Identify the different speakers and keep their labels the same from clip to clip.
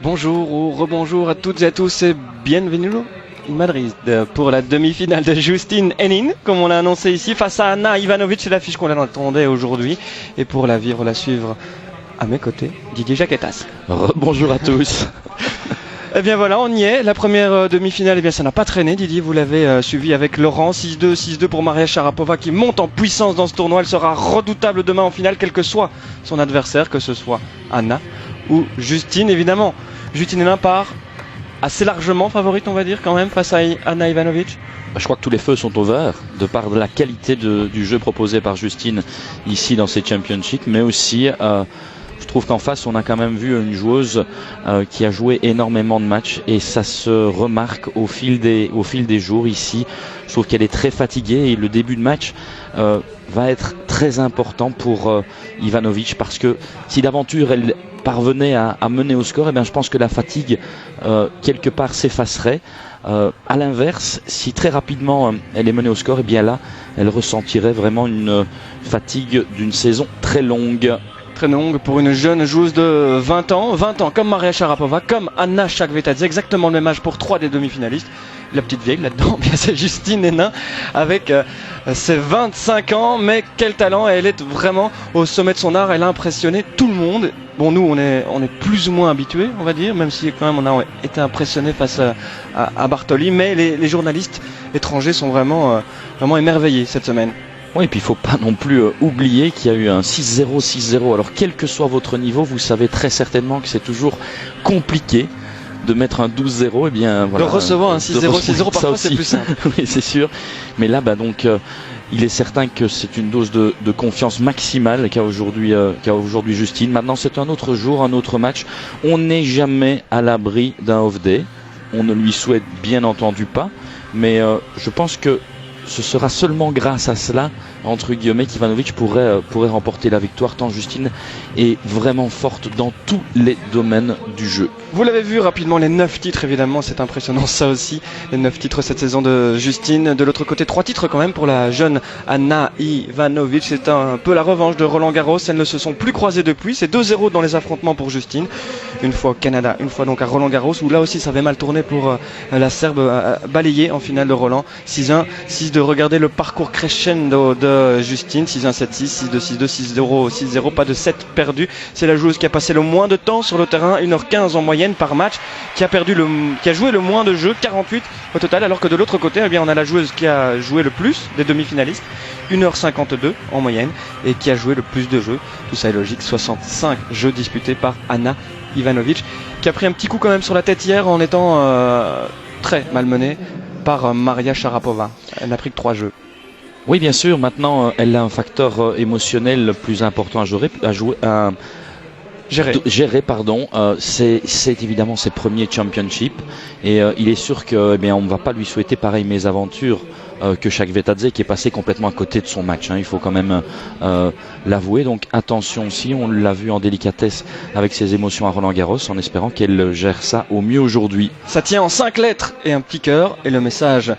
Speaker 1: Bonjour ou rebonjour à toutes et à tous et bienvenue à Madrid pour la demi-finale de Justine Henin, comme on l'a annoncé ici, face à Ana Ivanovic. C'est l'affiche qu'on attendait aujourd'hui. Et pour la vivre, la suivre à mes côtés, Didier Jaquetas.
Speaker 2: Bonjour à tous.
Speaker 1: Eh bien voilà, on y est. La première demi-finale, eh bien ça n'a pas traîné. Didier, vous l'avez suivi avec Laurent. 6-2, 6-2 pour Maria Sharapova qui monte en puissance dans ce tournoi. Elle sera redoutable demain en finale, quel que soit son adversaire, que ce soit Ana ou Justine, évidemment. Justine Henin part assez largement favorite, on va dire, quand même, face à Ana Ivanovic.
Speaker 2: Je crois que tous les feux sont ouverts de par la qualité du jeu proposé par Justine ici dans ces championships, mais aussi je trouve qu'en face on a quand même vu une joueuse qui a joué énormément de matchs et ça se remarque au fil des jours ici. Je trouve qu'elle est très fatiguée et le début de match va être très important pour Ivanovic, parce que si d'aventure elle parvenait à mener au score, eh bien je pense que la fatigue quelque part s'effacerait. À l'inverse, si très rapidement elle est menée au score, eh bien là elle ressentirait vraiment une fatigue d'une saison très longue.
Speaker 1: Très longue pour une jeune joueuse de 20 ans comme Maria Sharapova, comme Anna Chakvetadze, exactement le même âge pour 3 des demi-finalistes. La petite vieille là-dedans, bien c'est Justine Henin avec ses 25 ans, mais quel talent, elle est vraiment au sommet de son art, elle a impressionné tout le monde. Bon, nous on est plus ou moins habitués, on va dire, même si quand même on a été impressionnés face à Bartoli, mais les journalistes étrangers sont vraiment émerveillés cette semaine.
Speaker 2: Oui, et puis il ne faut pas non plus oublier qu'il y a eu un 6-0, 6-0. Alors quel que soit votre niveau, vous savez très certainement que c'est toujours compliqué de mettre un 12-0. Et bien, voilà,
Speaker 1: de recevoir un 6-0, 6-0 parfois c'est plus simple.
Speaker 2: Oui, c'est sûr. Mais là, il est certain que c'est une dose de confiance maximale qu'a aujourd'hui Justine. Maintenant, c'est un autre jour, un autre match. On n'est jamais à l'abri d'un off-day. On ne lui souhaite bien entendu pas. Mais je pense que ce sera seulement grâce à cela, entre guillemets, qu'Ivanovic pourrait remporter la victoire, tant Justine est vraiment forte dans tous les domaines du jeu.
Speaker 1: Vous l'avez vu rapidement, les 9 titres, évidemment, c'est impressionnant ça aussi, les 9 titres cette saison de Justine. De l'autre côté, 3 titres quand même pour la jeune Ana Ivanovic. C'est un peu la revanche de Roland Garros, elles ne se sont plus croisées depuis, c'est 2-0 dans les affrontements pour Justine. Une fois au Canada, une fois donc à Roland Garros, où là aussi ça avait mal tourné pour la Serbe balayée en finale de Roland. 6-1, 6-2, regardez le parcours crescendo de Justine, 6-1, 7-6, 6-2, 6-2, 6-0, 6-0, pas de 7 perdus. C'est la joueuse qui a passé le moins de temps sur le terrain, 1h15 en moyenne par match, qui a joué le moins de jeux, 48 au total, alors que de l'autre côté, eh bien, on a la joueuse qui a joué le plus des demi-finalistes, 1h52 en moyenne, et qui a joué le plus de jeux. Tout ça est logique, 65 jeux disputés par Ana Ivanovic, qui a pris un petit coup quand même sur la tête hier en étant très malmenée par Maria Sharapova. Elle n'a pris que 3 jeux.
Speaker 2: Oui, bien sûr. Maintenant, elle a un facteur émotionnel plus important à gérer, pardon. C'est évidemment ses premiers championships et il est sûr que, on ne va pas lui souhaiter pareille mésaventure que Chakvetadze, qui est passé complètement à côté de son match. Il faut quand même l'avouer. Donc attention aussi, on l'a vu en délicatesse avec ses émotions à Roland Garros, en espérant qu'elle gère ça au mieux aujourd'hui.
Speaker 1: Ça tient en 5 lettres et un petit cœur, et le message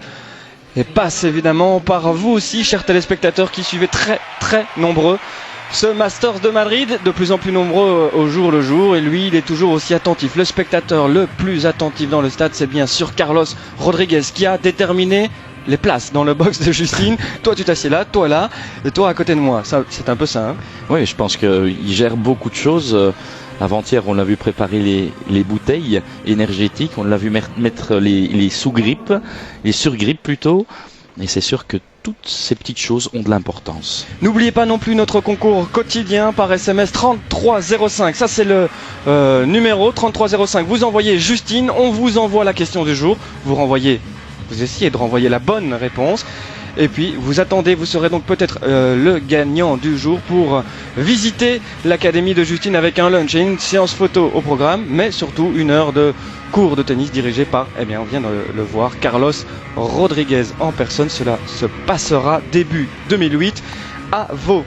Speaker 1: passe évidemment par vous aussi, chers téléspectateurs qui suivez très très nombreux ce Masters de Madrid, de plus en plus nombreux au jour le jour, et lui il est toujours aussi attentif. Le spectateur le plus attentif dans le stade, c'est bien sûr Carlos Rodriguez, qui a déterminé les places dans le box de Justine. Toi tu t'assieds là, toi là, et toi à côté de moi. Ça, c'est un peu ça, hein.
Speaker 2: Oui, je pense qu'il gère beaucoup de choses. Avant-hier, on l'a vu préparer les bouteilles énergétiques, on l'a vu mettre les sous-grippes, les sur-grippes plutôt, et c'est sûr que toutes ces petites choses ont de l'importance.
Speaker 1: N'oubliez pas non plus notre concours quotidien par SMS 3305. Ça c'est le numéro 3305. Vous envoyez Justine, on vous envoie la question du jour. Vous essayez de renvoyer la bonne réponse. Et puis vous attendez, vous serez donc peut-être le gagnant du jour pour visiter l'académie de Justine avec un lunch et une séance photo au programme, mais surtout 1 heure de cours de tennis dirigé par, on vient de le voir, Carlos Rodriguez en personne. Cela se passera début 2008 à vos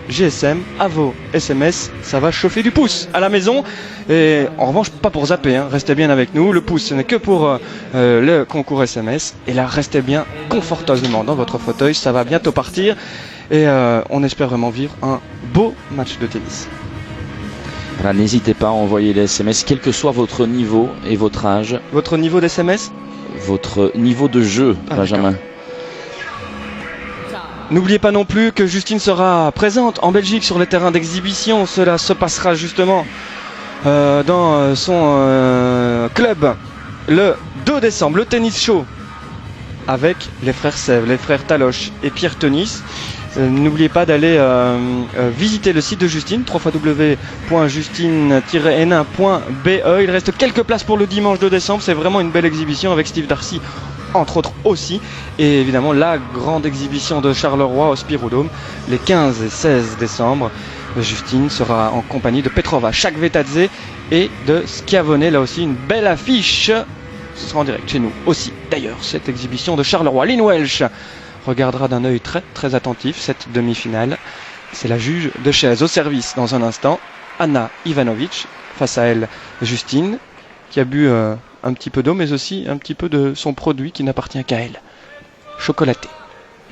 Speaker 1: GSM, à vos SMS, ça va chauffer du pouce à la maison. Et en revanche, pas pour zapper, hein. Restez bien avec nous. Le pouce, ce n'est que pour le concours SMS. Et là, restez bien confortablement dans votre fauteuil. Ça va bientôt partir. Et on espère vraiment vivre un beau match de tennis.
Speaker 2: Voilà, n'hésitez pas à envoyer les SMS, quel que soit votre niveau et votre âge.
Speaker 1: Votre niveau d'SMS?
Speaker 2: Votre niveau de jeu, Benjamin.
Speaker 1: N'oubliez pas non plus que Justine sera présente en Belgique sur les terrains d'exhibition. Cela se passera justement dans son club le 2 décembre, le tennis show avec les frères Sèvres, les frères Taloche et Pierre Tenis. N'oubliez pas d'aller visiter le site de Justine, www.justine-n1.be. Il reste quelques places pour le dimanche 2 décembre. C'est vraiment une belle exhibition avec Steve Darcy, entre autres aussi. Et évidemment, la grande exhibition de Charleroi au Spirodome, les 15 et 16 décembre. Justine sera en compagnie de Petrova, Chakvetadze et de Schiavone. Là aussi, une belle affiche. Ce sera en direct chez nous aussi. D'ailleurs, cette exhibition de Charleroi. Lynn Welsh regardera d'un œil très très attentif cette demi-finale. C'est la juge de chaise au service dans un instant. Ana Ivanovic, face à elle Justine, qui a bu un petit peu d'eau, mais aussi un petit peu de son produit qui n'appartient qu'à elle. Chocolaté.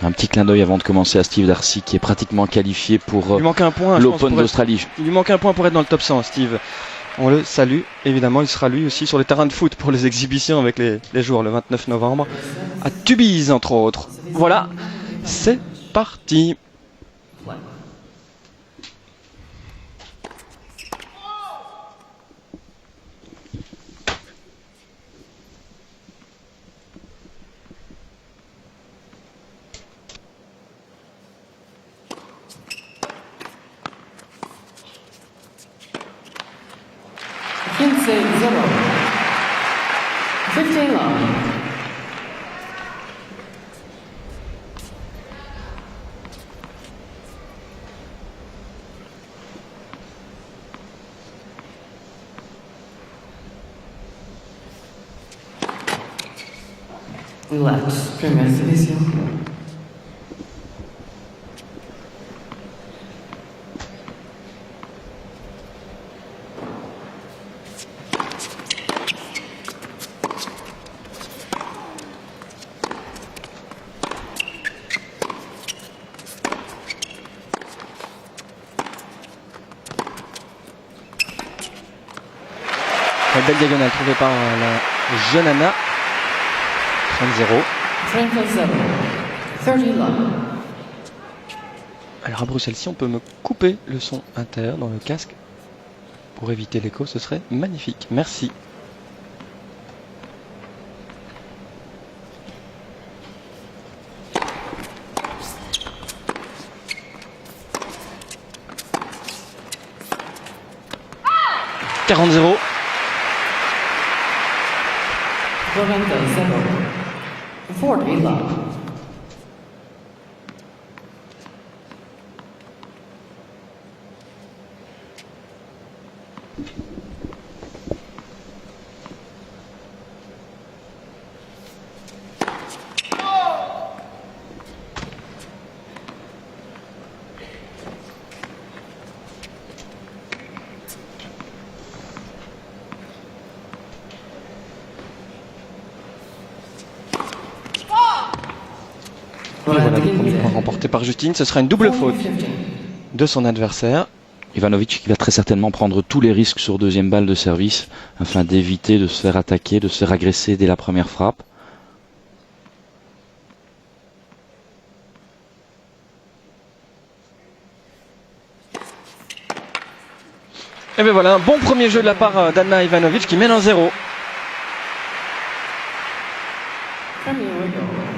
Speaker 2: Un petit clin d'œil avant de commencer à Steve Darcy, qui est pratiquement qualifié pour l'Open d'Australie.
Speaker 1: Il lui manque un point pour être dans le top 100, Steve. On le salue. Évidemment, il sera lui aussi sur les terrains de foot pour les exhibitions avec les joueurs le 29 novembre à Tubize, entre autres. Voilà, c'est parti.
Speaker 3: Kinsey 0. 15 love. Relax. Primeiro serviço.
Speaker 1: Une belle diagonale trouvée par la jeune Anna. 30-0.
Speaker 3: 30 love.
Speaker 1: Alors à Bruxelles, si on peut me couper le son intérieur dans le casque pour éviter l'écho, ce serait magnifique. Merci. « 40-0.
Speaker 3: 40 love.
Speaker 1: Et voilà le premier point remporté par Justine. Ce sera une double faute de son adversaire.
Speaker 2: Ivanovic qui va très certainement prendre tous les risques sur deuxième balle de service afin d'éviter de se faire attaquer, de se faire agresser dès la première frappe.
Speaker 1: Et bien voilà, un bon premier jeu de la part d'Anna Ivanovic qui mène 1-0.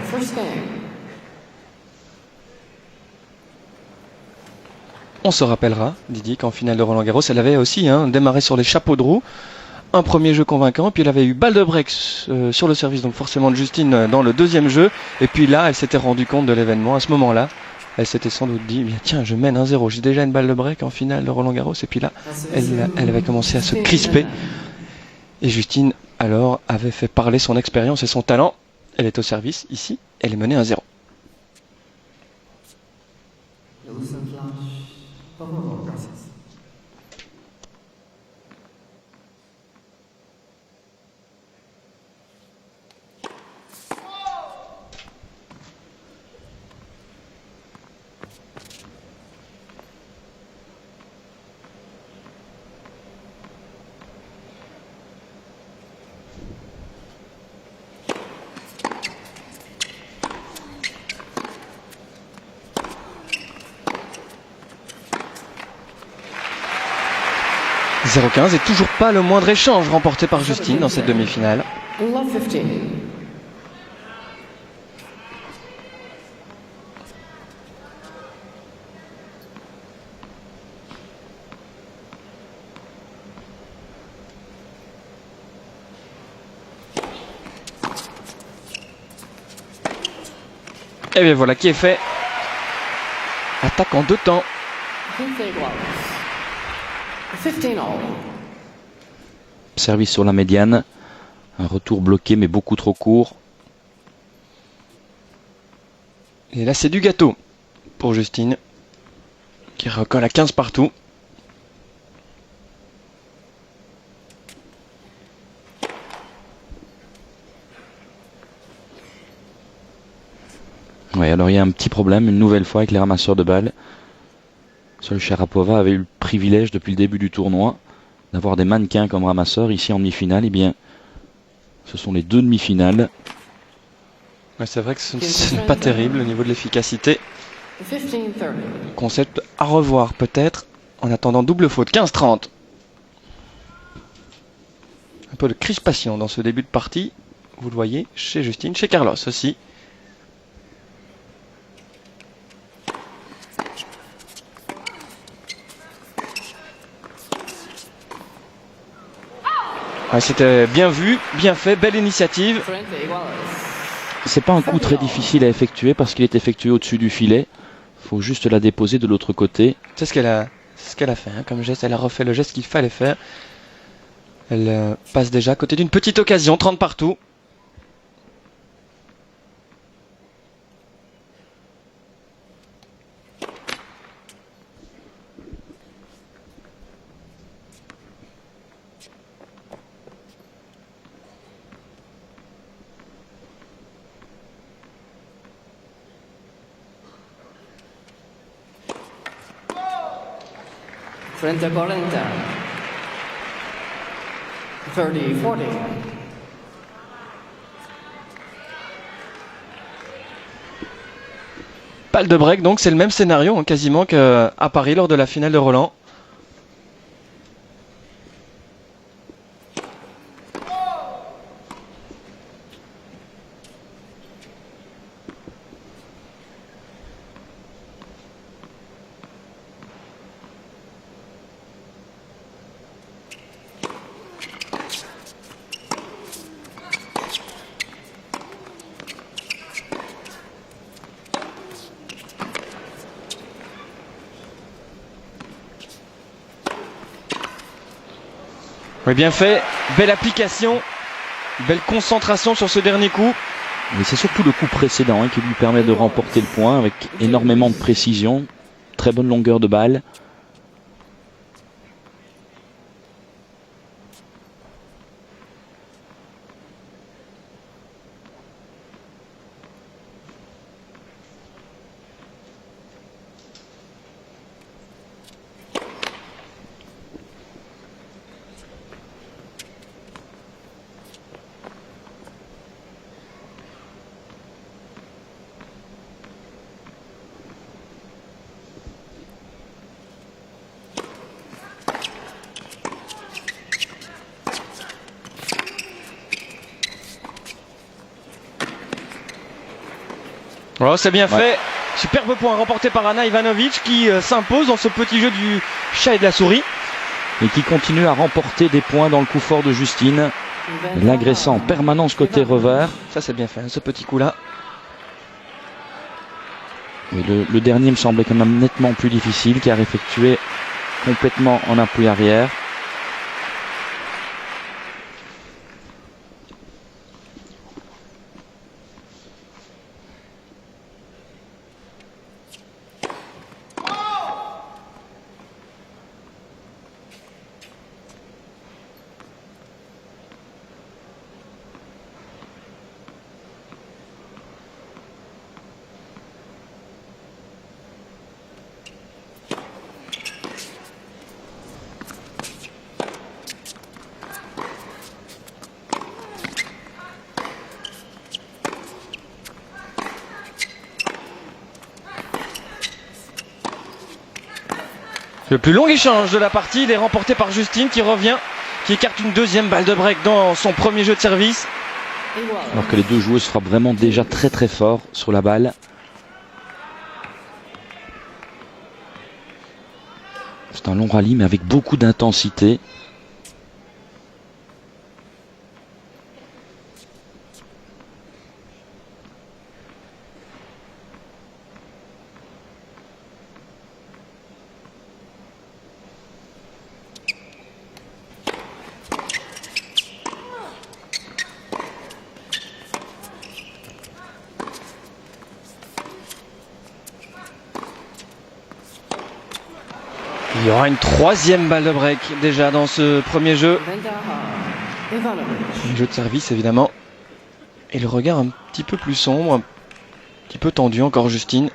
Speaker 3: First game.
Speaker 1: On se rappellera, Didier, qu'en finale de Roland Garros, elle avait aussi démarré sur les chapeaux de roue. Un premier jeu convaincant, puis elle avait eu balle de break sur le service, donc forcément de Justine dans le deuxième jeu. Et puis là, elle s'était rendue compte de l'événement. À ce moment-là, elle s'était sans doute dit, tiens, je mène 1-0, j'ai déjà une balle de break en finale de Roland Garros. Et puis là, elle avait commencé à se crisper. Et Justine, alors, avait fait parler son expérience et son talent. Elle est au service, ici, elle est menée 1-0. 0-15 et toujours pas le moindre échange remporté par Justine dans cette demi-finale.
Speaker 3: Love 15.
Speaker 1: Et bien voilà qui est fait. Attaque en 2 temps.
Speaker 3: 15 all.
Speaker 2: Service sur la médiane. Un retour bloqué mais beaucoup trop court.
Speaker 1: Et là c'est du gâteau pour Justine qui recolle à 15 partout.
Speaker 2: Oui, alors il y a un petit problème une nouvelle fois avec les ramasseurs de balles. Seule Sharapova avait eu le privilège depuis le début du tournoi d'avoir des mannequins comme ramasseurs. Ici en demi-finale, eh bien, ce sont les 2 demi-finales.
Speaker 1: Ouais, c'est vrai que ce n'est pas terrible au niveau de l'efficacité.
Speaker 3: 15-30.
Speaker 1: Concept à revoir peut-être. En attendant double faute, 15-30. Un peu de crispation dans ce début de partie. Vous le voyez chez Justine, chez Carlos aussi. Ouais, c'était bien vu, bien fait, belle initiative.
Speaker 3: 20 iguales.
Speaker 2: C'est pas un coup très difficile à effectuer parce qu'il est effectué au-dessus du filet. Il faut juste la déposer de l'autre côté.
Speaker 1: C'est ce qu'elle a fait hein, comme geste. Elle a refait le geste qu'il fallait faire. Elle passe déjà à côté d'une petite occasion, 30 partout.
Speaker 3: Frente 40. 30-40.
Speaker 1: Balle de break, donc c'est le même scénario hein, quasiment qu'à Paris lors de la finale de Roland. Oui, bien fait, belle application, belle concentration sur ce dernier coup.
Speaker 2: Mais c'est surtout le coup précédent qui lui permet de remporter le point avec énormément de précision. Très bonne longueur de balle.
Speaker 1: Oh, c'est bien fait. Superbe point remporté par Ana Ivanovic qui s'impose dans ce petit jeu du chat et de la souris.
Speaker 2: Et qui continue à remporter des points dans le coup fort de Justine. L'agressant en permanence côté revers.
Speaker 1: Ça c'est bien fait, hein, ce petit coup-là.
Speaker 2: Oui, le dernier me semblait quand même nettement plus difficile, car effectué complètement en appui arrière.
Speaker 1: Le plus long échange de la partie, il est remporté par Justine qui revient, qui écarte une deuxième balle de break dans son premier jeu de service.
Speaker 2: Alors que les deux joueuses frappent vraiment déjà très très fort sur la balle. C'est un long rallye mais avec beaucoup d'intensité.
Speaker 1: Il y aura une troisième balle de break déjà dans ce premier jeu. Un jeu de service évidemment. Et le regard un petit peu plus sombre, un petit peu tendu encore Justine.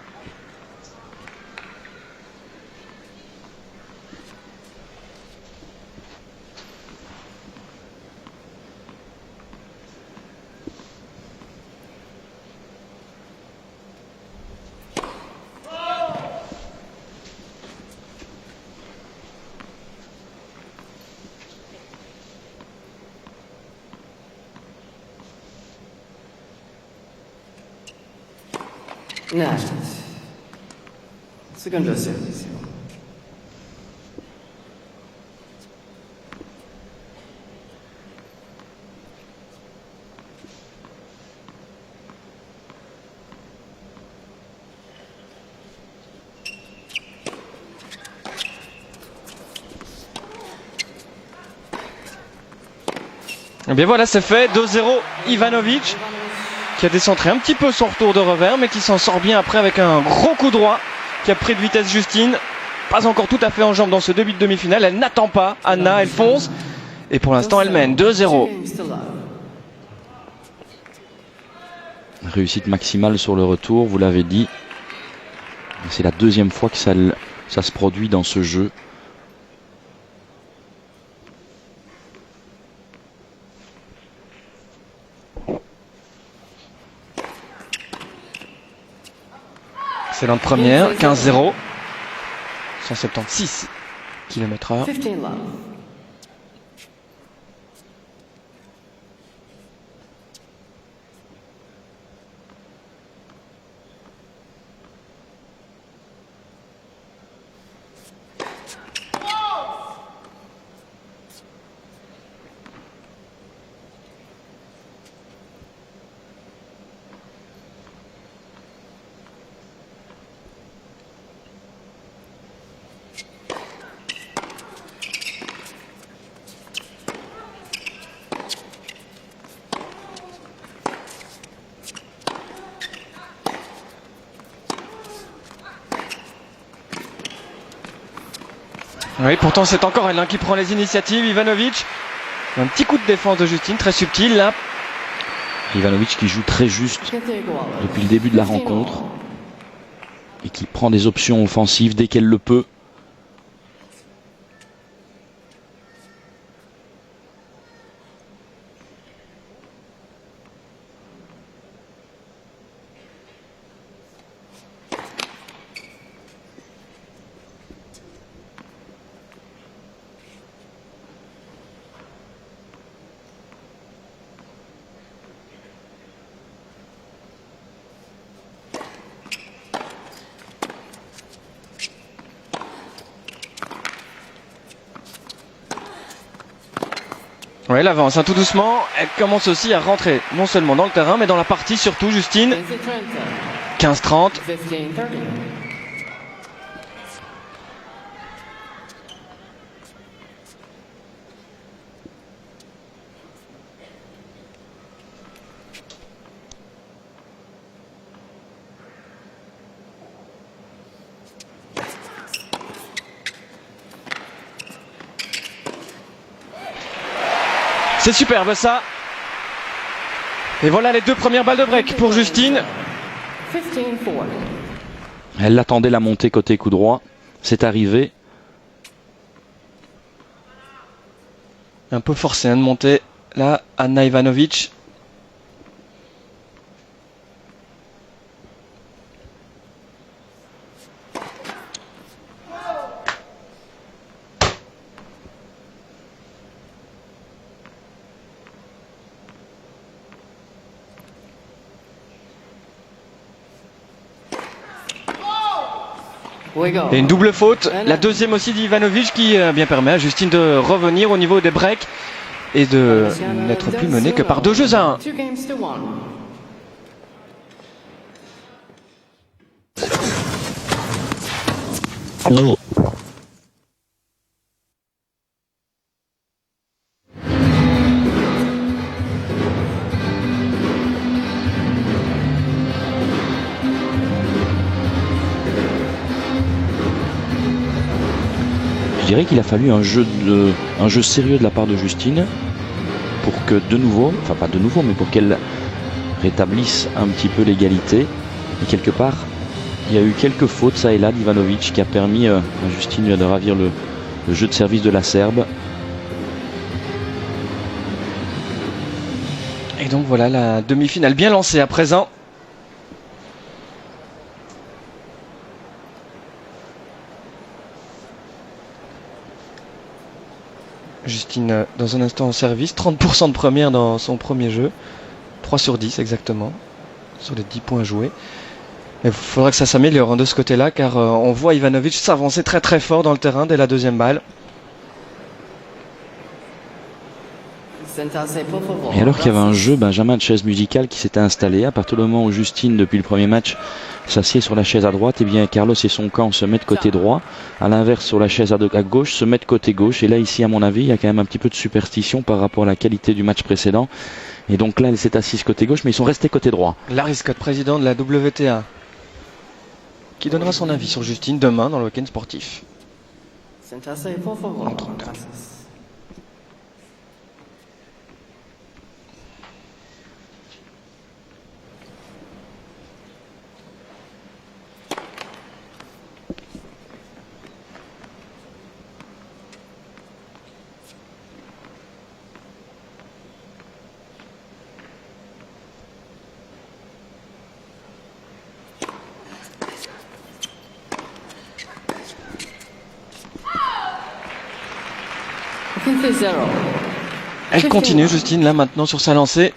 Speaker 3: Nice. Second jeu service.
Speaker 1: Et bien voilà, c'est fait. 2-0 Ivanovic qui a décentré un petit peu son retour de revers mais qui s'en sort bien après avec un gros coup droit qui a pris de vitesse Justine. Pas encore tout à fait en jambes dans ce début de demi-finale. Elle n'attend pas Anna, elle fonce. Et pour l'instant, elle mène 2-0.
Speaker 2: Réussite maximale sur le retour, vous l'avez dit. C'est la deuxième fois que ça se produit dans ce jeu.
Speaker 1: Excellente première, 15-0. 176 km/h.
Speaker 3: 15 love.
Speaker 1: Oui, pourtant c'est encore elle qui prend les initiatives. Ivanovic. Un petit coup de défense de Justine, très subtil là.
Speaker 2: Ivanovic qui joue très juste depuis le début de la rencontre et qui prend des options offensives dès qu'elle le peut.
Speaker 1: Oui, elle avance tout doucement. Elle commence aussi à rentrer non seulement dans le terrain, mais dans la partie surtout, Justine. 15-30.
Speaker 3: 15-30.
Speaker 1: C'est superbe ça. Et voilà les deux premières balles de break pour Justine.
Speaker 3: 15-4.
Speaker 2: Elle attendait la montée côté coup droit. C'est arrivé.
Speaker 1: Un peu forcé de monter là, Anna Ivanovic.
Speaker 3: We go.
Speaker 1: Et une double faute, la deuxième aussi d'Ivanovic qui bien permet à Justine de revenir au niveau des breaks et de n'être plus menée que par 2-1.
Speaker 3: 2 games to 1.
Speaker 2: Je dirais qu'il a fallu un jeu sérieux de la part de Justine pour que de nouveau, enfin pas de nouveau, mais pour qu'elle rétablisse un petit peu l'égalité. Et quelque part, il y a eu quelques fautes ça et là d'Ivanovic qui a permis à Justine de ravir le jeu de service de la Serbe.
Speaker 1: Et donc voilà la demi-finale bien lancée à présent. Justine dans un instant en service, 30% de première dans son premier jeu, 3 sur 10 exactement, sur les 10 points joués. Il faudra que ça s'améliore de ce côté-là car on voit Ivanovic s'avancer très très fort dans le terrain dès la deuxième balle.
Speaker 2: Et alors qu'il y avait un jeu Benjamin de chaise musicale qui s'était installé, à partir du moment où Justine depuis le premier match s'assied sur la chaise à droite, et bien Carlos et son camp se mettent côté droit, à l'inverse sur la chaise à gauche se mettent côté gauche, et là ici à mon avis il y a quand même un petit peu de superstition par rapport à la qualité du match précédent, et donc là elle s'est assise côté gauche mais ils sont restés côté droit.
Speaker 1: Larry Scott, président de la WTA, qui donnera son avis sur Justine demain dans le week-end sportif. Entre deux. Elle continue Justine là maintenant sur sa lancée.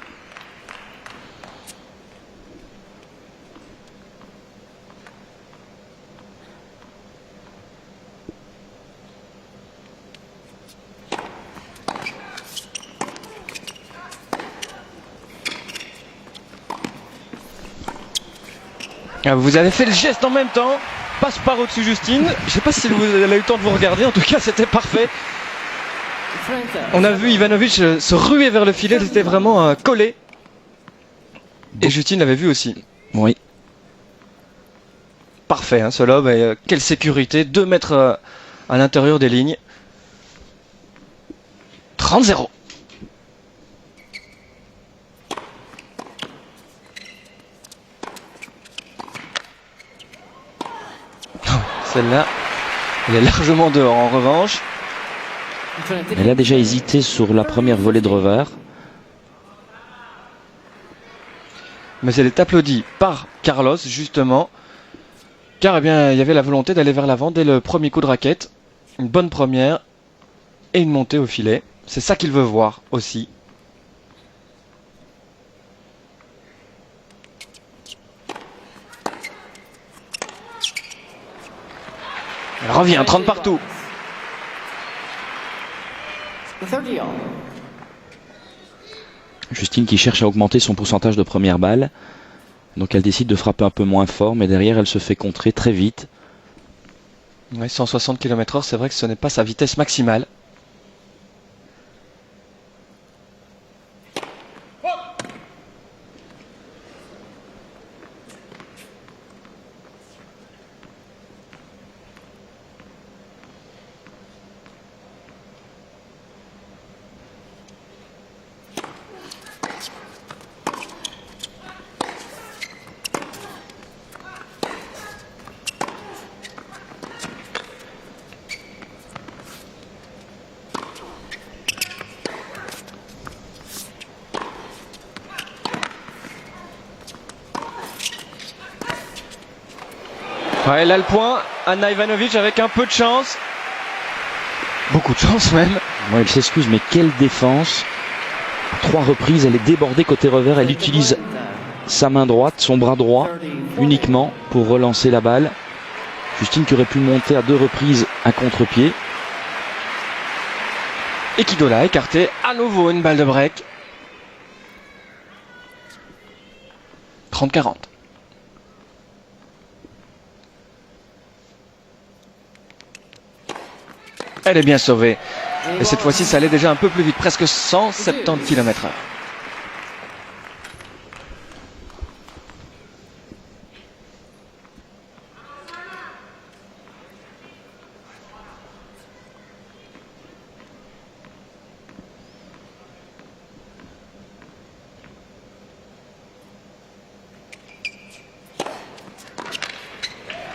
Speaker 1: Vous avez fait le geste en même temps, passe par au-dessus Justine. Je sais pas si elle a eu le temps de vous regarder, en tout cas c'était parfait. On a vu Ivanovic se ruer vers le filet, c'était vraiment collé. Et Justine l'avait vu aussi.
Speaker 2: Oui.
Speaker 1: Parfait ce lob, et quelle sécurité, 2 mètres à l'intérieur des lignes. 30-0. Celle-là, elle est largement dehors en revanche.
Speaker 2: Elle a déjà hésité sur la première volée de revers.
Speaker 1: Mais elle est applaudie par Carlos justement. Car eh bien, il y avait la volonté d'aller vers l'avant dès le premier coup de raquette. Une bonne première et une montée au filet. C'est ça qu'il veut voir aussi. Elle revient, 30 partout.
Speaker 2: Justine qui cherche à augmenter son pourcentage de première balle. Donc elle décide de frapper un peu moins fort, mais derrière elle se fait contrer très vite.
Speaker 1: Oui, 160 km/h, c'est vrai que ce n'est pas sa vitesse maximale. Ouais, là le point, Ana Ivanovic avec un peu de chance. Beaucoup de chance même.
Speaker 2: Ouais, elle s'excuse, mais quelle défense. 3 reprises, elle est débordée côté revers, elle utilise sa main droite, son bras droit uniquement pour relancer la balle. Justine qui aurait pu monter à 2 reprises à contre-pied.
Speaker 1: Et Kidola écarté à nouveau une balle de break. 30-40. Elle est bien sauvée. Et cette fois-ci, ça allait déjà un peu plus vite, presque 170 km/h.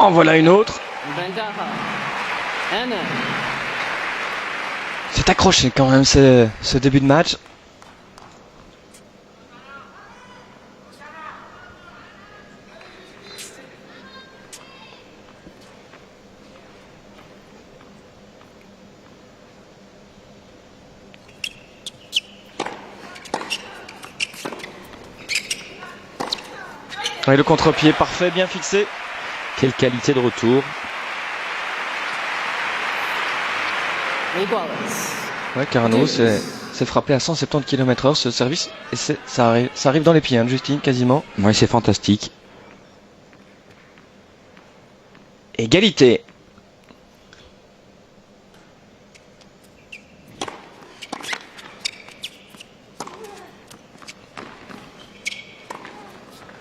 Speaker 1: En voilà une autre. C'est accroché quand même ce début de match. Et le contre-pied parfait, bien fixé.
Speaker 2: Quelle qualité de retour.
Speaker 1: Ouais, Carano s'est frappé à 170 km/h ce service. Et ça arrive dans les pieds, hein, Justine, quasiment.
Speaker 2: Ouais, c'est fantastique.
Speaker 1: Égalité.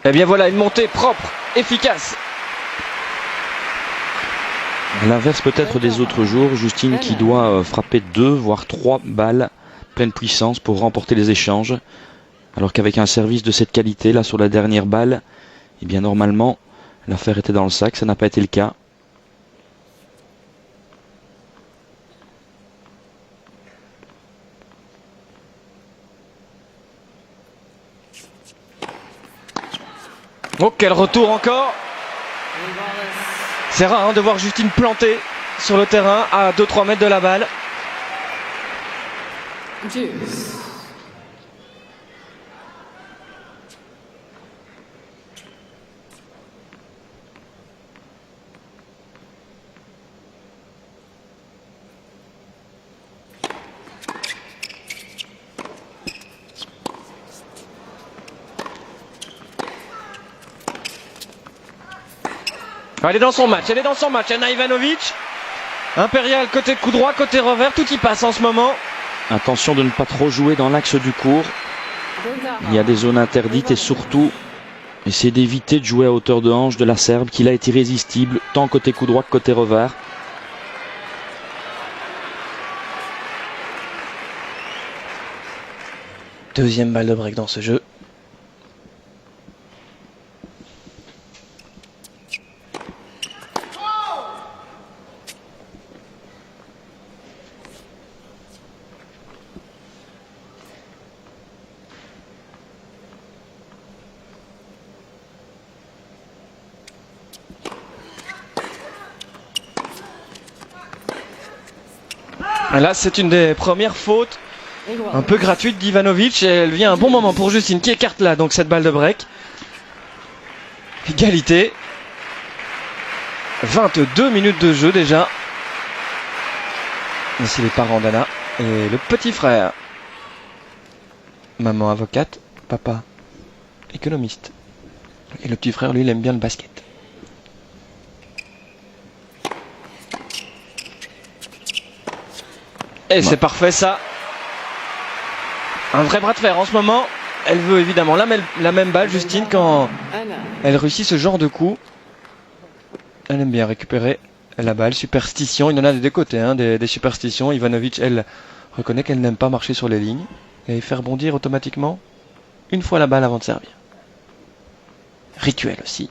Speaker 1: Et bien voilà, une montée propre, efficace.
Speaker 2: L'inverse peut-être des autres jours, Justine qui doit frapper 2 voire 3 balles pleine puissance pour remporter les échanges. Alors qu'avec un service de cette qualité, là sur la dernière balle, eh bien normalement l'affaire était dans le sac, ça n'a pas été le cas.
Speaker 1: Oh, quel retour encore. C'est rare, hein, de voir Justine planter sur le terrain à 2-3 mètres de la balle. Elle est dans son match, Anna Ivanovic. Impérial côté coup droit, côté revers, tout y passe en ce moment.
Speaker 2: Attention de ne pas trop jouer dans l'axe du court. Il y a des zones interdites et surtout essayer d'éviter de jouer à hauteur de hanche de la Serbe qui là est irrésistible, tant côté coup droit que côté revers.
Speaker 1: Deuxième balle de break dans ce jeu. Là, c'est une des premières fautes un peu gratuite d'Ivanovic et elle vient à un bon moment pour Justine qui écarte là donc cette balle de break. Égalité. 22 minutes de jeu déjà. Ici les parents d'Anna et le petit frère. Maman avocate, papa économiste. Et le petit frère, lui, il aime bien le basket. Et c'est parfait ça. Un vrai bras de fer en ce moment. Elle veut évidemment la même balle, Justine, quand elle réussit ce genre de coup. Elle aime bien récupérer la balle. Superstition, il y en a des deux côtés, hein, des superstitions. Ivanovic, elle, reconnaît qu'elle n'aime pas marcher sur les lignes. Et faire bondir automatiquement une fois la balle avant de servir. Rituel aussi.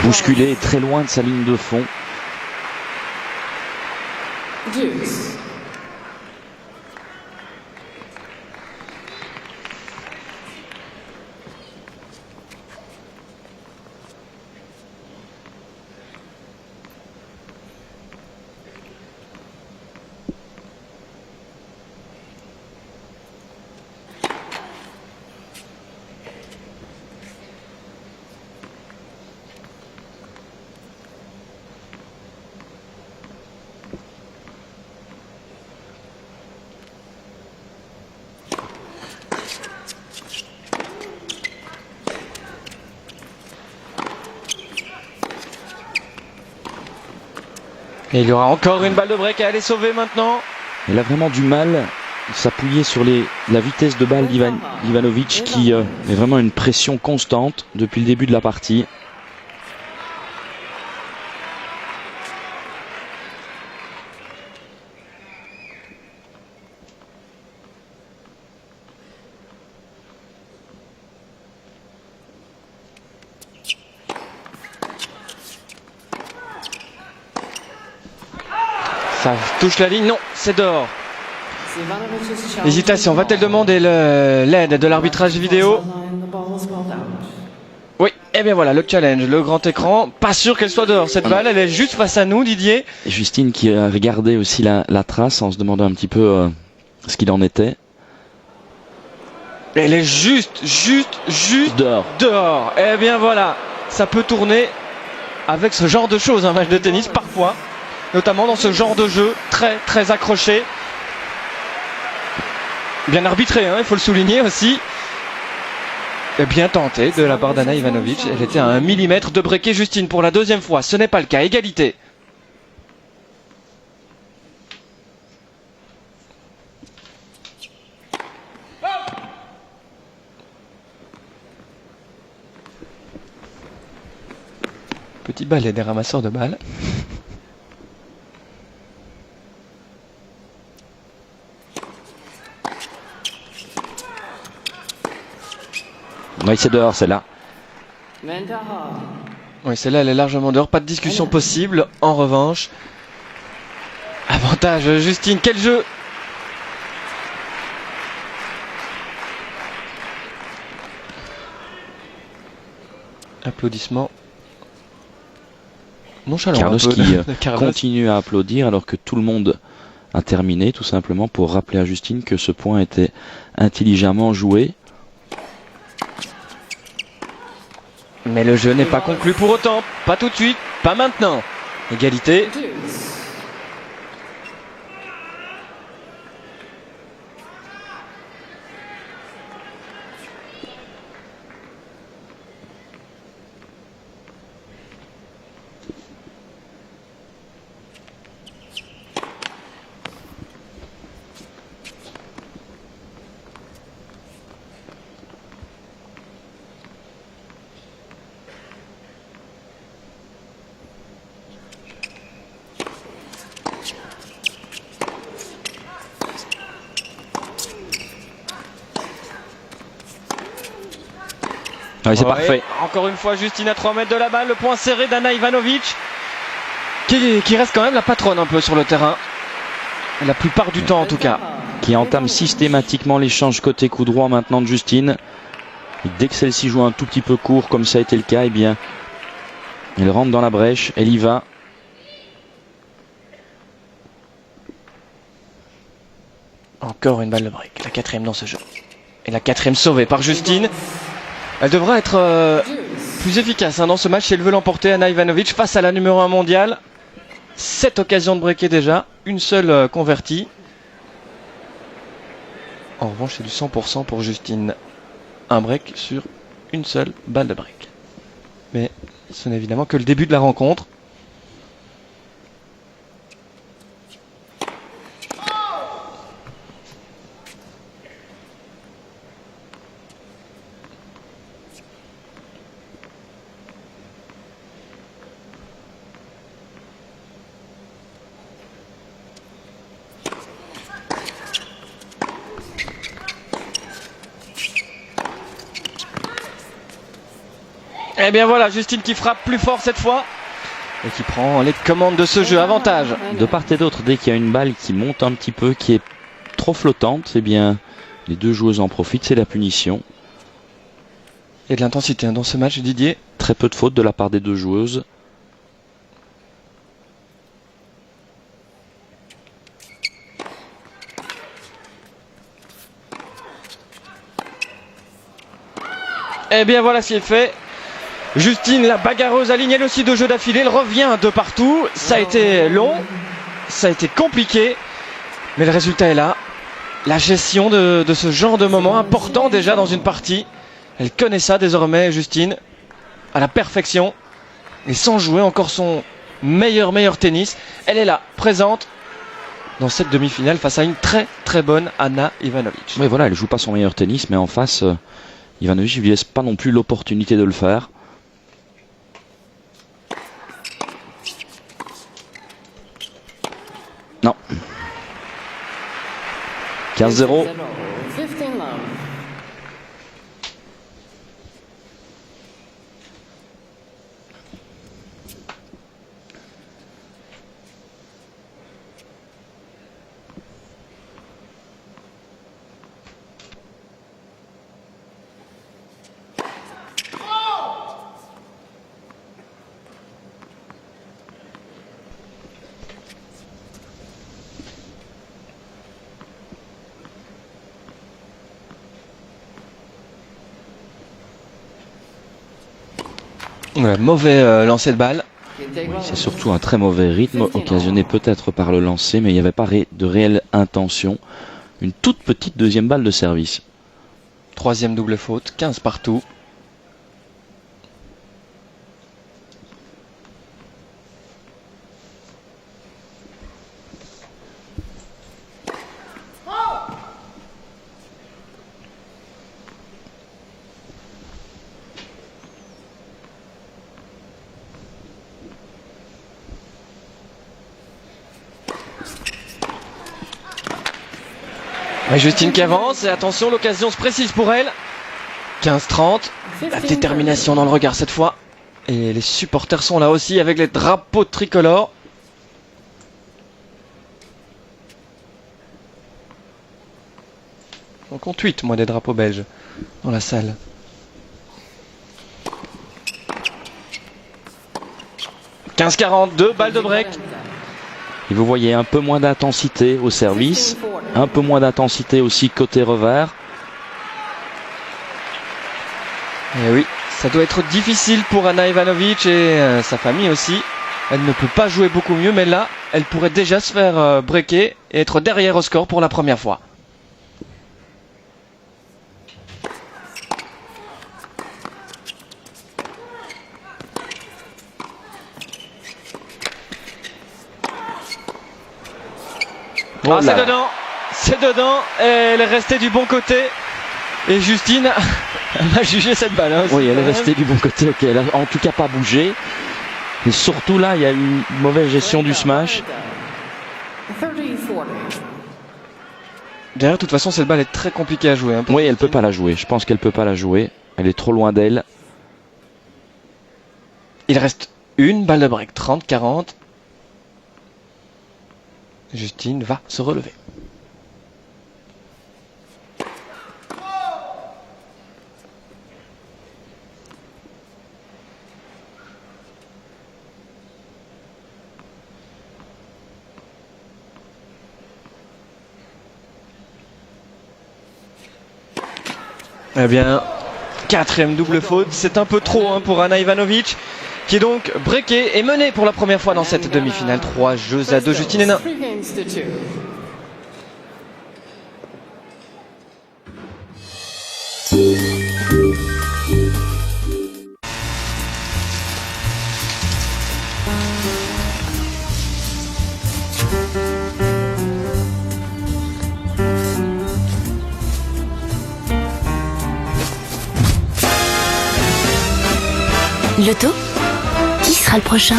Speaker 2: Bousculé très loin de sa ligne de fond.
Speaker 1: Et il y aura encore une balle de break à aller sauver maintenant.
Speaker 2: Elle a vraiment du mal à s'appuyer sur la vitesse de balle d'Ivanovic qui est vraiment une pression constante depuis le début de la partie.
Speaker 1: Ça touche la ligne, non, c'est dehors. Hésitation, va-t-elle demander l'aide de l'arbitrage vidéo? Oui, et bien voilà, le challenge, le grand écran. Pas sûr qu'elle soit dehors, cette balle, elle est juste face à nous, Didier.
Speaker 2: Et Justine qui a regardé aussi la trace en se demandant un petit peu ce qu'il en était.
Speaker 1: Elle est juste dehors. Et bien voilà, ça peut tourner avec ce genre de choses, un match de tennis, parfois. Notamment dans ce genre de jeu très accroché. Bien arbitré, hein, il faut le souligner aussi. Et bien tenté de la part d'Anna Ivanovic. Elle était à 1 millimètre de breaker Justine pour la deuxième fois. Ce n'est pas le cas. Égalité. Petit balai des ramasseurs de balles.
Speaker 2: Oui, c'est dehors, celle-là.
Speaker 1: Oui, celle-là, elle est largement dehors. Pas de discussion possible. En revanche, avantage Justine. Quel jeu! Applaudissements. Nonchalant.
Speaker 2: Carlos
Speaker 1: un peu,
Speaker 2: qui continue à applaudir alors que tout le monde a terminé, tout simplement pour rappeler à Justine que ce point était intelligemment joué.
Speaker 1: Mais le jeu n'est pas conclu pour autant. Pas tout de suite, pas maintenant. Égalité.
Speaker 2: Oui, c'est parfait.
Speaker 1: Encore une fois, Justine à 3 mètres de la balle. Le point serré d'Anna Ivanovic. Qui reste quand même la patronne un peu sur le terrain. La plupart du temps en tout cas.
Speaker 2: Qui entame systématiquement l'échange côté coup droit maintenant de Justine. Et dès que celle-ci joue un tout petit peu court, comme ça a été le cas, eh bien, elle rentre dans la brèche, elle y va.
Speaker 1: Encore une balle de break. La 4e dans ce jeu. Et la 4e sauvée par Justine. Elle devra être plus efficace dans ce match si elle veut l'emporter. Anna Ivanovic face à la numéro 1 mondiale. 7 occasions de breaker déjà. Une seule convertie. En revanche, c'est du 100% pour Justine. Un break sur une seule balle de break. Mais ce n'est évidemment que le début de la rencontre. Et bien voilà, Justine qui frappe plus fort cette fois et qui prend les commandes de ce jeu. Avantage.
Speaker 2: De part et d'autre, dès qu'il y a une balle qui monte un petit peu, qui est trop flottante, eh bien, les deux joueuses en profitent, c'est la punition.
Speaker 1: Et de l'intensité dans ce match, Didier.
Speaker 2: Très peu de fautes de la part des deux joueuses.
Speaker 1: Et bien voilà ce qui est fait. Justine, la bagarreuse, aligne elle aussi 2 jeux d'affilée. Elle revient de partout. Ça a été long. Ça a été compliqué. Mais le résultat est là. La gestion de ce genre de moment important déjà dans une partie. Elle connaît ça désormais, Justine, à la perfection. Et sans jouer encore son meilleur tennis. Elle est là, présente dans cette demi-finale face à une très bonne Ana Ivanovic.
Speaker 2: Oui, voilà, elle joue pas son meilleur tennis, mais en face, Ivanovic ne lui laisse pas non plus l'opportunité de le faire. Non. 15-0.
Speaker 3: 15 love.
Speaker 1: Ouais, mauvais lancer de balle.
Speaker 2: C'est surtout un très mauvais rythme, occasionné peut-être par le lancer, mais il n'y avait pas de réelle intention. Une toute petite deuxième balle de service.
Speaker 1: Troisième double faute, 15 partout. Justine qui avance, et attention, l'occasion se précise pour elle. 15-30, la détermination dans le regard cette fois. Et les supporters sont là aussi avec les drapeaux tricolores. On compte 8, moi, des drapeaux belges dans la salle. « 15-42, balle de break. »
Speaker 2: Et vous voyez un peu moins d'intensité au service, un peu moins d'intensité aussi côté revers.
Speaker 1: Et oui, ça doit être difficile pour Ana Ivanovic et sa famille aussi. Elle ne peut pas jouer beaucoup mieux, mais là, elle pourrait déjà se faire breaker et être derrière au score pour la première fois. Ah, c'est dedans, et elle est restée du bon côté. Et Justine a jugé cette balle. Hein,
Speaker 2: oui, elle est restée du bon côté, ok. Elle a en tout cas pas bougé. Et surtout là, il y a eu une mauvaise gestion du smash.
Speaker 1: D'ailleurs, de toute façon, cette balle est très compliquée à jouer. Hein,
Speaker 2: oui, elle peut pas la jouer. Je pense qu'elle peut pas la jouer. Elle est trop loin d'elle.
Speaker 1: Il reste une balle de break, 30-40. Justine va se relever. Eh bien, quatrième double faute, c'est un peu trop hein, pour Ana Ivanovic, qui est donc breakée et menée pour la première fois dans cette demi-finale. 3-2, Justine Henin.
Speaker 4: Loto, qui sera le prochain?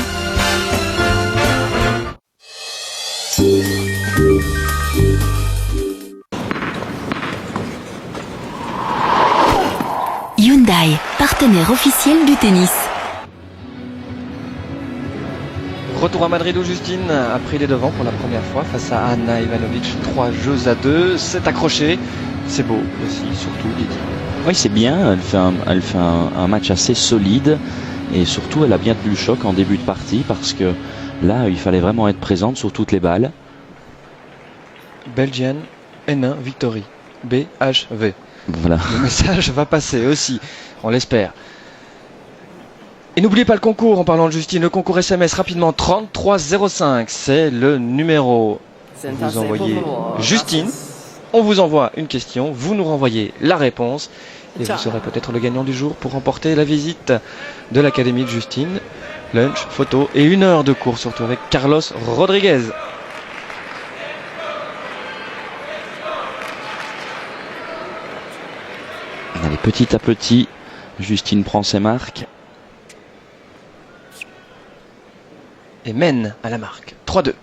Speaker 4: Hyundai, partenaire officiel du tennis.
Speaker 1: Retour à Madrid où Justine a pris les devants pour la première fois face à Ana Ivanovic. 3-2. C'est accroché. C'est beau aussi, surtout Didi.
Speaker 2: Oui, c'est bien. Elle fait un match assez solide. Et surtout, elle a bien tenu le choc en début de partie parce que là, il fallait vraiment être présente sur toutes les balles.
Speaker 1: Belgienne, Henin, Victory. BHV.
Speaker 2: Voilà.
Speaker 1: Le message va passer aussi, on l'espère. Et n'oubliez pas le concours en parlant de Justine, le concours SMS rapidement 3305, c'est le numéro. Vous envoyez Justine, on vous envoie une question, vous nous renvoyez la réponse et vous serez peut-être le gagnant du jour pour remporter la visite de l'Académie de Justine lunch, photo et 1 heure de cours surtout avec Carlos Rodriguez.
Speaker 2: Allez, petit à petit, Justine prend ses marques.
Speaker 1: Et mène à la marque. 3-2.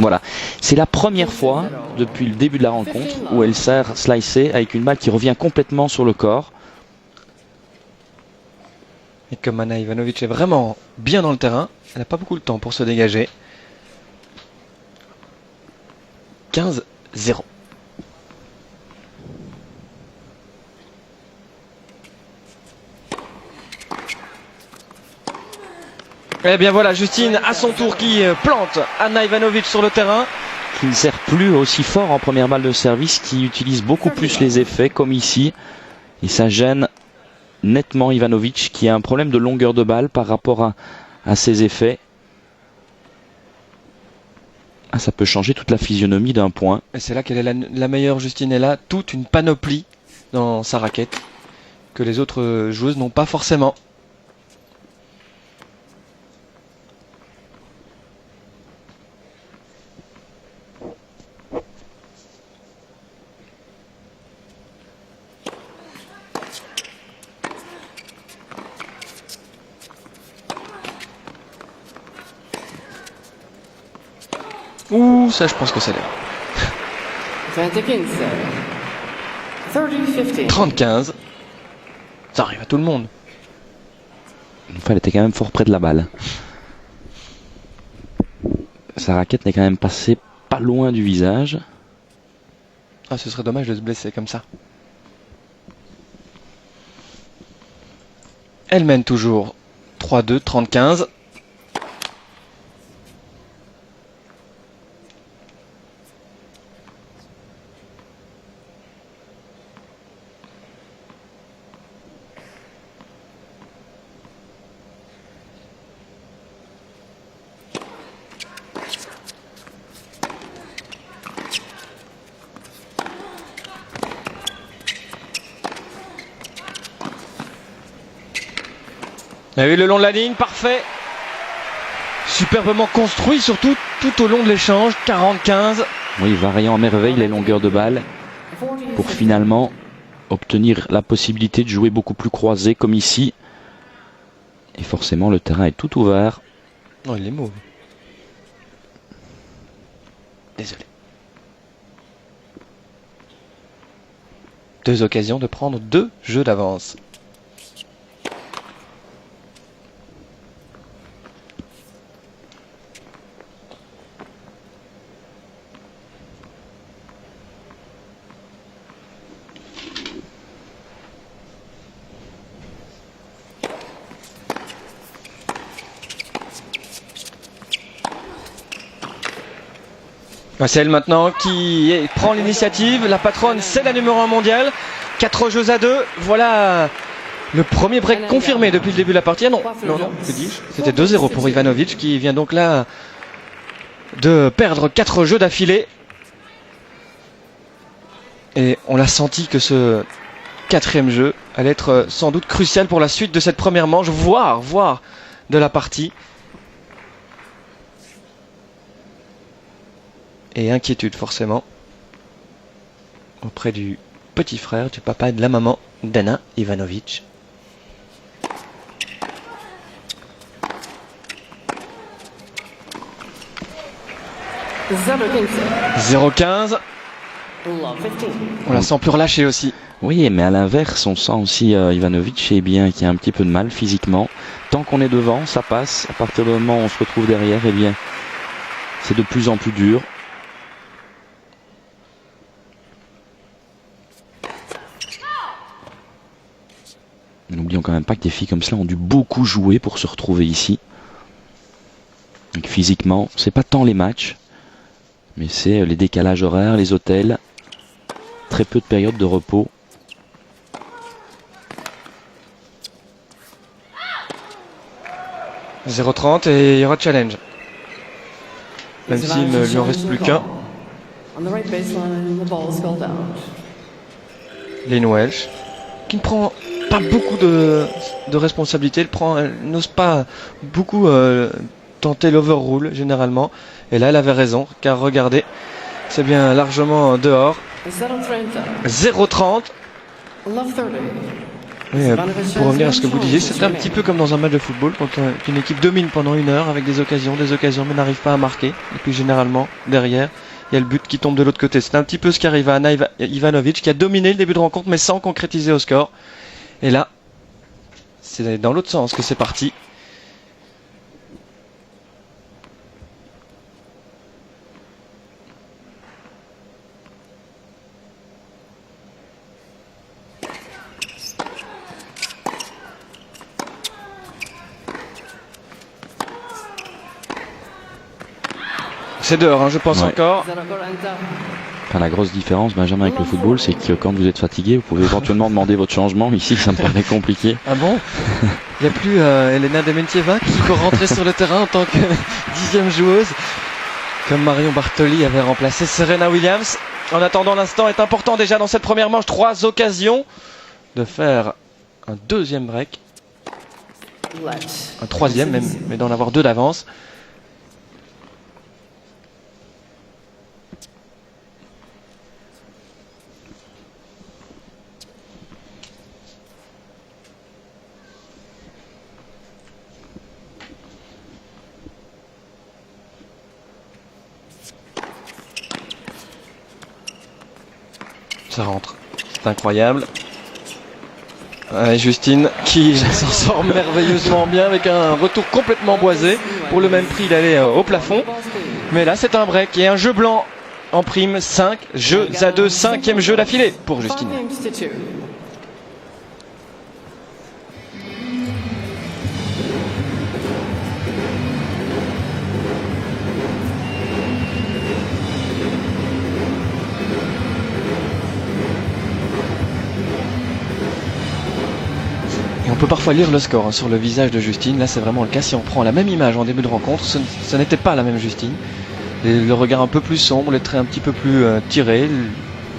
Speaker 2: Voilà, c'est la première fois depuis le début de la rencontre où elle sert slicée avec une balle qui revient complètement sur le corps.
Speaker 1: Et comme Ana Ivanovic est vraiment bien dans le terrain, elle n'a pas beaucoup de temps pour se dégager. 15-0. Eh bien voilà, Justine à son tour qui plante Ana Ivanovic sur le terrain.
Speaker 2: Qui ne sert plus aussi fort en première balle de service, qui utilise beaucoup plus les effets comme ici. Et ça gêne nettement Ivanovic qui a un problème de longueur de balle par rapport à ses effets. Ah, ça peut changer toute la physionomie d'un point.
Speaker 1: Et c'est là qu'elle est la meilleure, Justine. Elle a toute une panoplie dans sa raquette que les autres joueuses n'ont pas forcément. Ouh, ça je pense que c'est l'air. 30-15. Ça arrive à tout le monde.
Speaker 2: Enfin, elle était quand même fort près de la balle. Sa raquette n'est quand même passée pas loin du visage.
Speaker 1: Ah, ce serait dommage de se blesser comme ça. Elle mène toujours 3-2, 30-15. Ah oui, le long de la ligne, parfait. Superbement construit, surtout tout au long de l'échange. 40-15.
Speaker 2: Oui, variant en merveille les longueurs de balle pour finalement obtenir la possibilité de jouer beaucoup plus croisé comme ici. Et forcément, le terrain est tout ouvert.
Speaker 1: Oh, il est mauvais. Désolé. 2 occasions de prendre 2 jeux d'avance. C'est elle maintenant qui prend l'initiative. La patronne, c'est la numéro 1 mondiale. 4 jeux à 2. Voilà le premier break confirmé depuis le début de la partie. Ah non, que dis-je ? C'était 2-0 pour Ivanovic qui vient donc là de perdre 4 jeux d'affilée. Et on l'a senti que ce 4e jeu allait être sans doute crucial pour la suite de cette première manche, voire de la partie. Et inquiétude forcément auprès du petit frère, du papa et de la maman d'Ana Ivanovic. « 0-15 ». On la sent plus relâchée aussi.
Speaker 2: Oui, mais à l'inverse, on sent aussi Ivanovic qui a un petit peu de mal physiquement. Tant qu'on est devant, ça passe. À partir du moment où on se retrouve derrière, eh bien, c'est de plus en plus dur. N'oublions quand même pas que des filles comme cela ont dû beaucoup jouer pour se retrouver ici. Donc physiquement, c'est pas tant les matchs, mais c'est les décalages horaires, les hôtels. très peu de périodes de repos.
Speaker 1: « 0-30 et il y aura challenge. Même s'il ne lui en reste plus qu'un. Lynn Welsh, qui ne prend pas beaucoup de responsabilités, elle n'ose pas beaucoup tenter l'overrule généralement. Et là, elle avait raison, car regardez, c'est bien largement dehors. 0-30. Oui, pour revenir à ce que vous disiez, c'est un petit peu comme dans un match de football, quand une équipe domine pendant une heure avec des occasions, mais n'arrive pas à marquer. Et puis généralement, derrière, il y a le but qui tombe de l'autre côté. C'est un petit peu ce qui arrive à Ana Ivanovic, qui a dominé le début de rencontre, mais sans concrétiser au score. Et là, c'est dans l'autre sens que c'est parti. C'est dehors, hein, je pense encore.
Speaker 2: Enfin, la grosse différence, Benjamin, avec le football, c'est que quand vous êtes fatigué, vous pouvez éventuellement demander votre changement. Ici, ça me paraît compliqué.
Speaker 1: Ah bon? Il n'y a plus Elena Dementieva qui peut rentrer sur le terrain en tant que 10e joueuse, comme Marion Bartoli avait remplacé Serena Williams. En attendant, l'instant est important déjà dans cette première manche. 3 occasions de faire un deuxième break. Un troisième même, mais d'en avoir 2 d'avance. Ça rentre, c'est incroyable. Justine qui s'en sort merveilleusement bien avec un retour complètement boisé. Pour le même prix, il allait au plafond. Mais là, c'est un break et un jeu blanc en prime. 5 jeux à 2, 5e jeu d'affilée pour Justine. On peut parfois lire le score sur le visage de Justine. Là, c'est vraiment le cas. Si on prend la même image en début de rencontre, ce n'était pas la même Justine. Le regard un peu plus sombre, les traits un petit peu plus tirés.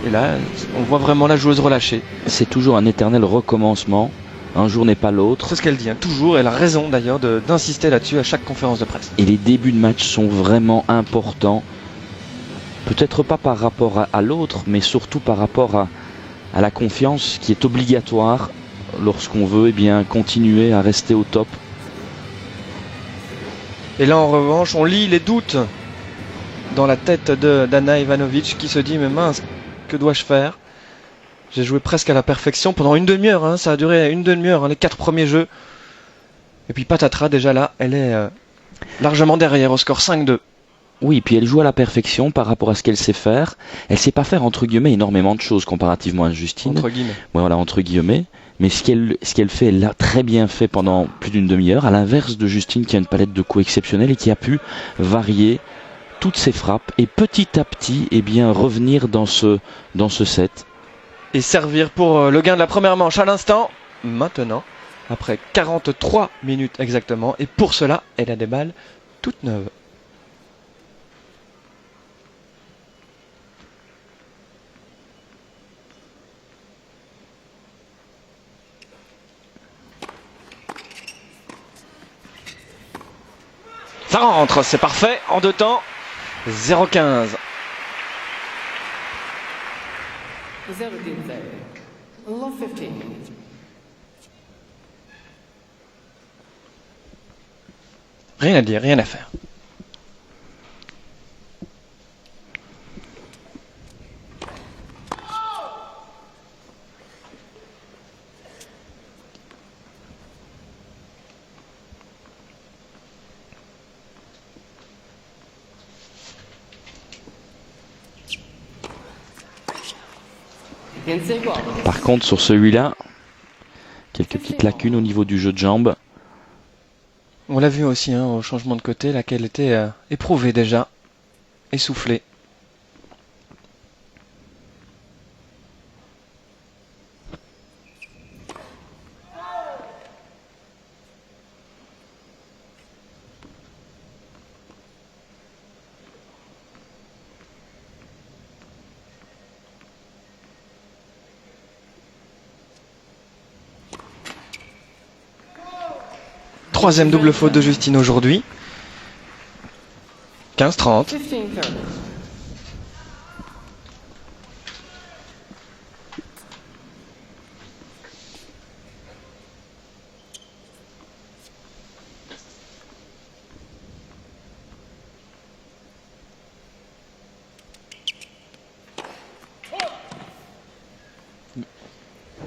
Speaker 1: Et là, on voit vraiment la joueuse relâchée.
Speaker 2: C'est toujours un éternel recommencement. Un jour n'est pas l'autre.
Speaker 1: C'est ce qu'elle dit, hein, toujours. Elle a raison d'ailleurs d'insister là-dessus à chaque conférence de presse.
Speaker 2: Et les débuts de match sont vraiment importants. Peut-être pas par rapport à l'autre, mais surtout par rapport à la confiance qui est obligatoire lorsqu'on veut continuer à rester au top.
Speaker 1: Et là, en revanche, on lit les doutes dans la tête d'Ana Ivanovic qui se dit, mais mince, que dois-je faire? J'ai joué presque à la perfection pendant une demi-heure, hein, ça a duré une demi-heure, les 4 premiers jeux. Et puis patatras, déjà là, elle est largement derrière au score 5-2.
Speaker 2: Oui, puis elle joue à la perfection par rapport à ce qu'elle sait faire. Elle sait pas faire, entre guillemets, énormément de choses comparativement à Justine.
Speaker 1: Entre guillemets.
Speaker 2: Voilà, entre guillemets. Mais ce qu'elle fait, elle l'a très bien fait pendant plus d'une demi-heure, à l'inverse de Justine qui a une palette de coups exceptionnelle et qui a pu varier toutes ses frappes et petit à petit revenir dans ce set.
Speaker 1: Et servir pour le gain de la première manche à l'instant, maintenant, après 43 minutes exactement. Et pour cela, elle a des balles toutes neuves. Ça rentre, c'est parfait, en 2 temps, 0-15. Rien à dire, rien à faire.
Speaker 2: Par contre, sur celui-là, quelques petites lacunes au niveau du jeu de jambes.
Speaker 1: On l'a vu aussi au changement de côté, là qu'elle était éprouvée déjà, essoufflée. troisième double faute de Justine aujourd'hui. 15-30.
Speaker 3: 15-30.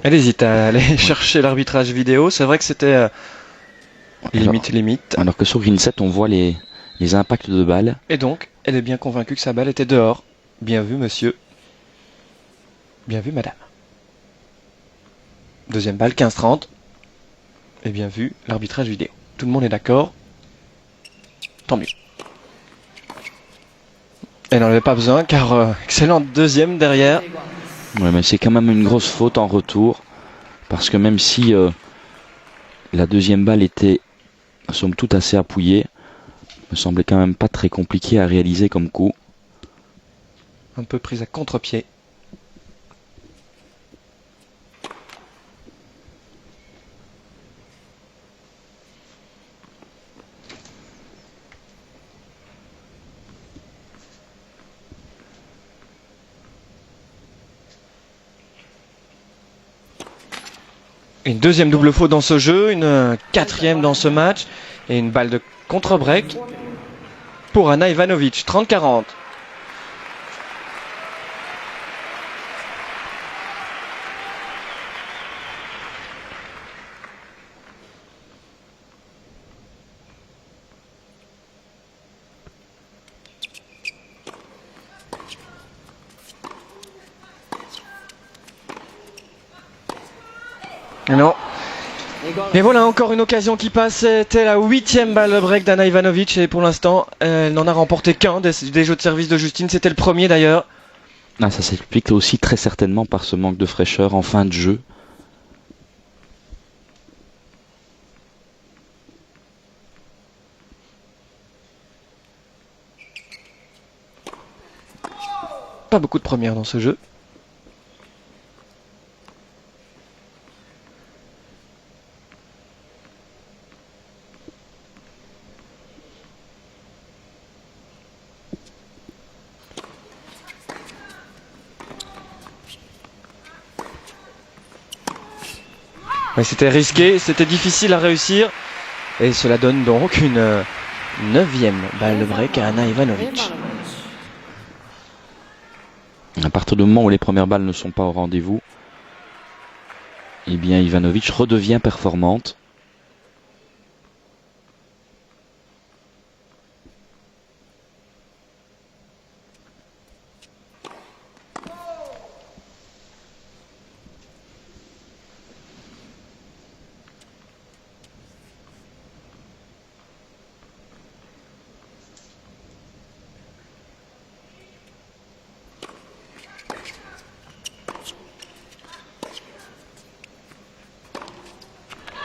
Speaker 1: Elle hésite à aller chercher l'arbitrage vidéo. C'est vrai que c'était limite.
Speaker 2: Alors que sur Green 7, on voit les impacts de balles.
Speaker 1: Et donc, elle est bien convaincue que sa balle était dehors. Bien vu, monsieur. Bien vu, madame. Deuxième balle, 15-30. Et bien vu, l'arbitrage vidéo. Tout le monde est d'accord. Tant mieux. Elle n'en avait pas besoin car excellente deuxième derrière.
Speaker 2: Ouais, mais c'est quand même une grosse faute en retour. Parce que même si la deuxième balle était, somme toute, assez appuyée, me semblait quand même pas très compliqué à réaliser comme coup.
Speaker 1: Un peu prise à contre-pied. Une deuxième double faute dans ce jeu, une quatrième dans ce match et une balle de contre-break pour Ana Ivanovic, 30-40. Non. Et voilà encore une occasion qui passe. C'était la 8e balle de break d'Ana Ivanovic et pour l'instant elle n'en a remporté qu'un des jeux de service de Justine. C'était le premier d'ailleurs.
Speaker 2: Ah, ça s'explique aussi très certainement par ce manque de fraîcheur en fin de jeu.
Speaker 1: Pas beaucoup de premières dans ce jeu. Mais c'était risqué, c'était difficile à réussir. Et cela donne donc une 9e balle de break à Ana Ivanovic.
Speaker 2: À partir du moment où les premières balles ne sont pas au rendez-vous, eh bien Ivanovic redevient performante.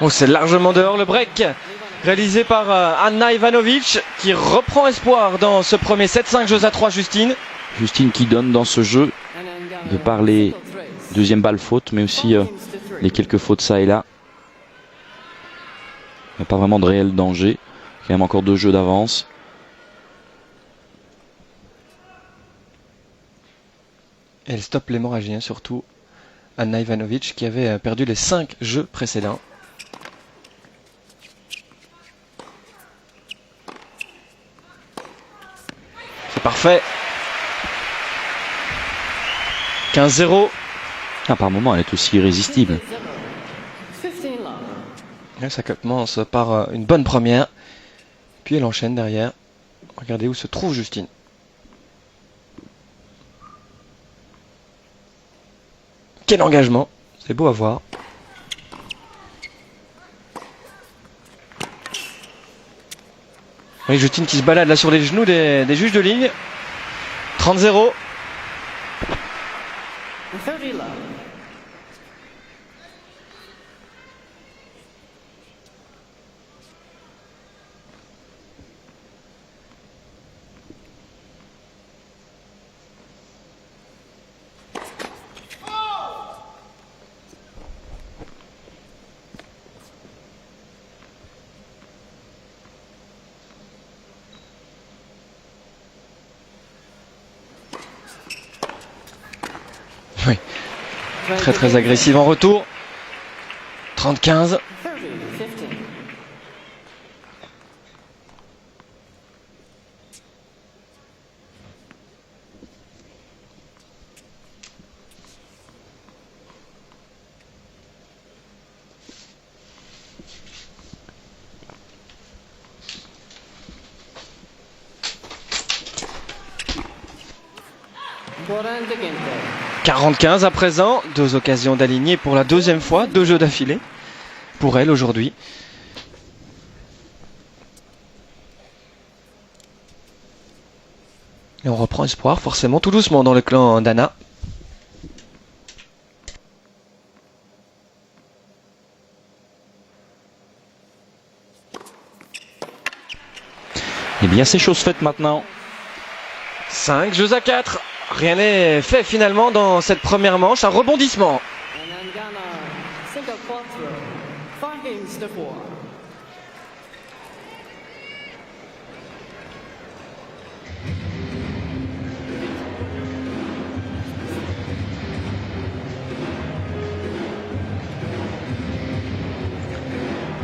Speaker 1: Oh, c'est largement dehors le break réalisé par Ana Ivanovic qui reprend espoir dans ce premier 7-5 jeux à 3 Justine.
Speaker 2: Justine qui donne dans ce jeu, de par les deuxièmes balles fautes, mais aussi les quelques fautes ça et là. Il n'y a pas vraiment de réel danger. Quand même encore 2 jeux d'avance.
Speaker 1: Et elle stoppe l'hémorragie, hein, surtout Ana Ivanovic qui avait perdu les 5 jeux précédents. C'est parfait. 15-0.
Speaker 2: Ah, par moment, elle est aussi irrésistible.
Speaker 1: Et ça commence par une bonne première. Puis elle enchaîne derrière. Regardez où se trouve Justine. Quel engagement. C'est beau à voir. Oui, Justine qui se balade là sur les genoux des juges de ligne. 30-0. Très très agressive en retour. 30-15.
Speaker 3: 30-15. Borán de Gente.
Speaker 1: 40-15 à présent. 2 occasions d'aligner pour la deuxième fois. 2 jeux d'affilée pour elle aujourd'hui. Et on reprend espoir forcément tout doucement dans le clan d'Anna.
Speaker 2: Eh bien, c'est chose faite maintenant.
Speaker 1: 5 jeux à 4. Rien n'est fait finalement dans cette première manche. Un rebondissement.
Speaker 3: Anangana 5-4. 5-4.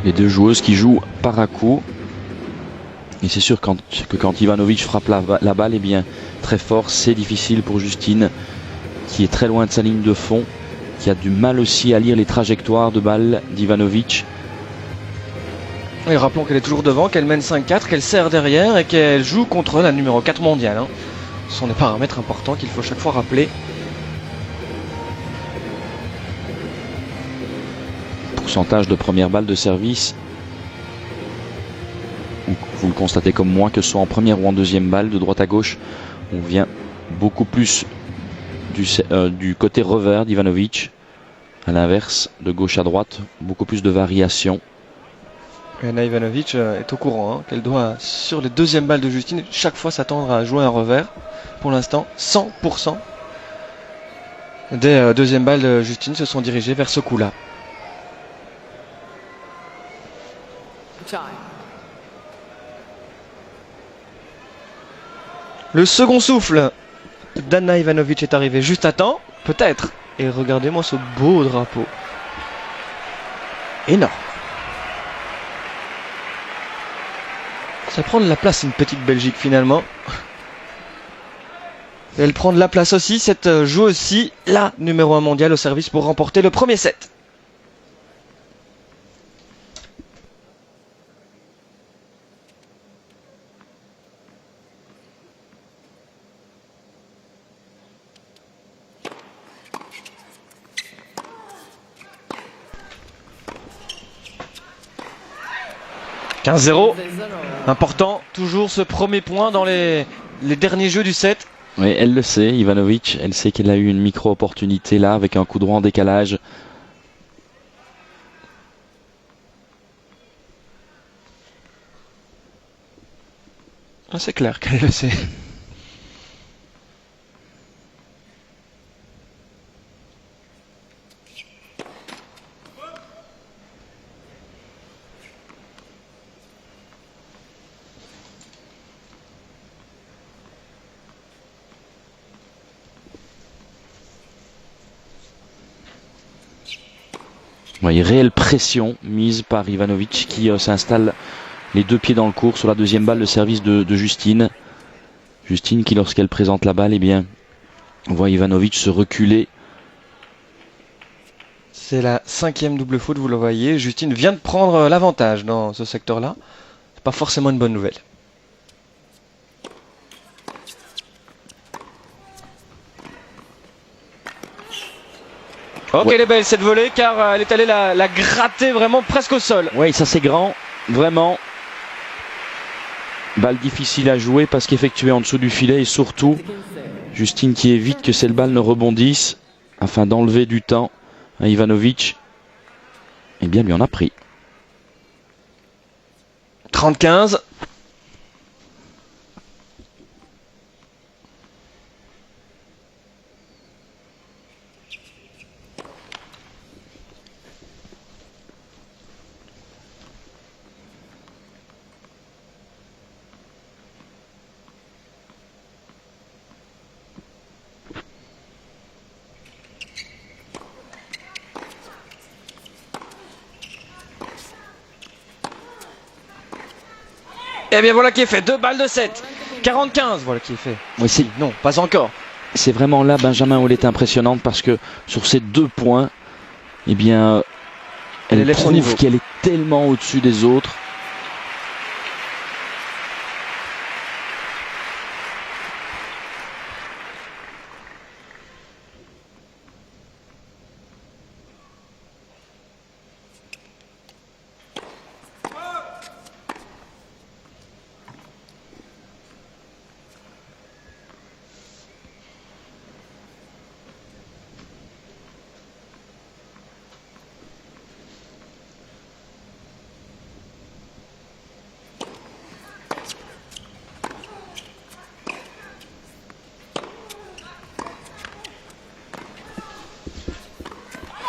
Speaker 2: Les deux joueuses qui jouent par à coup. Et c'est sûr que quand Ivanovic frappe la balle, eh bien, très fort, c'est difficile pour Justine, qui est très loin de sa ligne de fond, qui a du mal aussi à lire les trajectoires de balle d'Ivanovic.
Speaker 1: Et rappelons qu'elle est toujours devant, qu'elle mène 5-4, qu'elle serre derrière et qu'elle joue contre la numéro 4 mondiale. Ce sont des paramètres importants qu'il faut chaque fois rappeler.
Speaker 2: Pourcentage de première balle de service. Vous le constatez comme moi, que ce soit en première ou en deuxième balle, de droite à gauche, on vient beaucoup plus du côté revers d'Ivanovic. À l'inverse, de gauche à droite, beaucoup plus de variations.
Speaker 1: Anna Ivanovic est au courant qu'elle doit, sur les deuxièmes balles de Justine, chaque fois s'attendre à jouer un revers. Pour l'instant, 100% des deuxièmes balles de Justine se sont dirigées vers ce coup-là.
Speaker 3: Time.
Speaker 1: Le second souffle d'Anna Ivanovic est arrivé juste à temps, peut-être. Et regardez-moi ce beau drapeau. Énorme. Ça prend de la place, une petite Belgique finalement. Et elle prend de la place aussi, cette joueuse-ci, la numéro 1 mondiale au service pour remporter le premier set. « 15-0 ». Important, toujours ce premier point dans les derniers jeux du set.
Speaker 2: Oui, elle le sait, Ivanovic. Elle sait qu'elle a eu une micro-opportunité là, avec un coup droit en décalage.
Speaker 1: Ah, c'est clair qu'elle le sait.
Speaker 2: Oui, réelle pression mise par Ivanovic qui s'installe les deux pieds dans le court sur la deuxième balle de service de Justine. Justine qui, lorsqu'elle présente la balle, eh bien, on voit Ivanovic se reculer.
Speaker 1: C'est la 5e double faute, vous le voyez. Justine vient de prendre l'avantage dans ce secteur-là. C'est pas forcément une bonne nouvelle. Ok,
Speaker 2: Ouais.
Speaker 1: elle est belle cette volée car elle est allée la gratter vraiment presque au sol.
Speaker 2: Oui, ça c'est grand, vraiment. Balle difficile à jouer parce qu'effectuée en dessous du filet et surtout Justine qui évite que cette balle ne rebondisse afin d'enlever du temps à Ivanovic. Eh bien, lui en a pris.
Speaker 1: 30-15. Et bien voilà qui est fait, 2 balles de 7. 40-15, voilà qui est fait.
Speaker 2: Oui, c'est
Speaker 1: Non, pas encore.
Speaker 2: c'est vraiment là, Benjamin Hall est impressionnante parce que sur ces 2 points, eh bien,
Speaker 1: Elle
Speaker 2: elle
Speaker 1: élève son niveau.
Speaker 2: prouve qu'elle est tellement au-dessus des autres.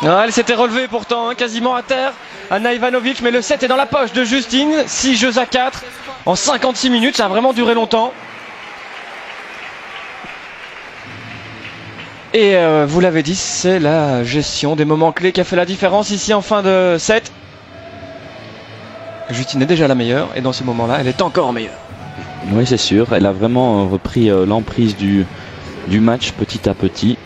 Speaker 1: Ah, elle s'était relevée pourtant, hein, quasiment à terre, Ana Ivanovic, mais le 7 est dans la poche de Justine. 6 jeux à 4 en 56 minutes, ça a vraiment duré longtemps. Et vous l'avez dit, c'est la gestion des moments clés qui a fait la différence ici en fin de set. Justine est déjà la meilleure et dans ces moments-là, elle est encore meilleure.
Speaker 2: Oui, c'est sûr. Elle a vraiment repris l'emprise du match petit à petit.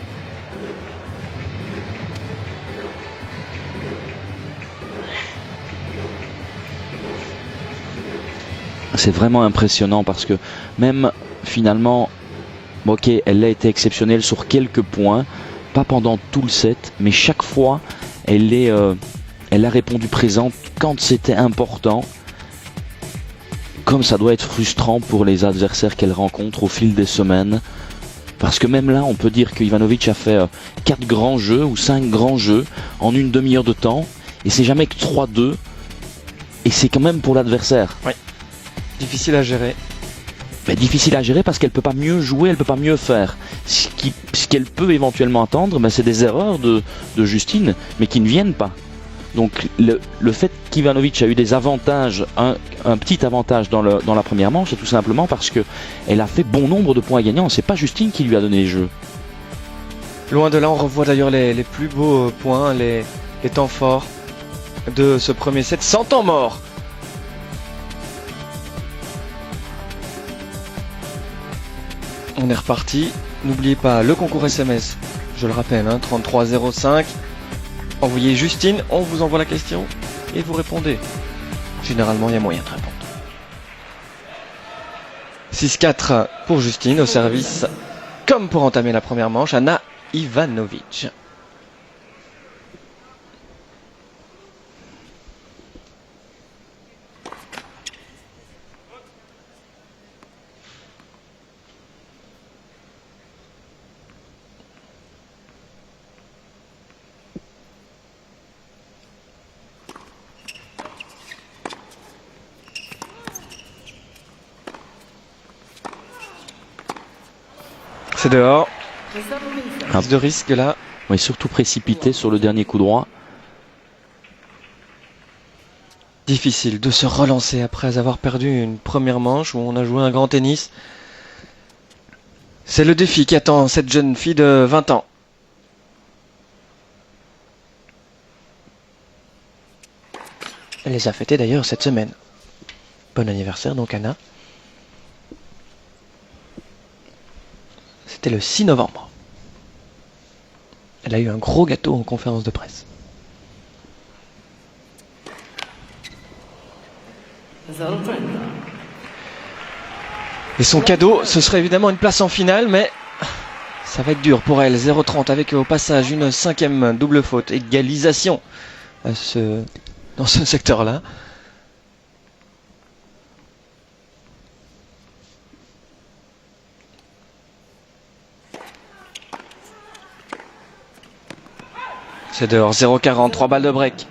Speaker 2: C'est vraiment impressionnant parce que même finalement, ok, elle a été exceptionnelle sur quelques points, pas pendant tout le set, mais chaque fois, elle a répondu présente quand c'était important. Comme ça doit être frustrant pour les adversaires qu'elle rencontre au fil des semaines. Parce que même là, on peut dire que Ivanovic a fait 4 grands jeux ou 5 grands jeux en une demi-heure de temps. Et c'est jamais que 3-2. Et c'est quand même pour l'adversaire.
Speaker 1: Difficile à gérer.
Speaker 2: Mais difficile à gérer parce qu'elle peut pas mieux jouer, elle peut pas mieux faire. Ce qu'elle peut éventuellement attendre, c'est des erreurs de Justine, mais qui ne viennent pas. Donc le fait qu'Ivanovic a eu des avantages, un petit avantage dans la première manche, c'est tout simplement parce que elle a fait bon nombre de points gagnants. C'est pas Justine qui lui a donné les jeux.
Speaker 1: Loin de là, on revoit d'ailleurs les plus beaux points, les temps forts de ce premier set sans temps mort. On est reparti. N'oubliez pas le concours SMS, je le rappelle, 3305. Envoyez Justine, on vous envoie la question et vous répondez. Généralement, il y a moyen de répondre. 6-4 pour Justine au service, comme pour entamer la première manche, Ana Ivanovic. C'est dehors. Prise de risque là.
Speaker 2: Oui, surtout précipité sur le dernier coup droit.
Speaker 1: Difficile de se relancer après avoir perdu une première manche où on a joué un grand tennis. C'est le défi qui attend cette jeune fille de 20 ans. Elle les a fêtés d'ailleurs cette semaine. Bon anniversaire donc Anna. C'était le 6 novembre. Elle a eu un gros gâteau en conférence de presse. Et son cadeau, ce serait évidemment une place en finale, mais ça va être dur pour elle. 0-30 avec au passage une 5e double faute. Égalisation dans ce secteur-là. C'est dehors, 0-40, 3 balles de break.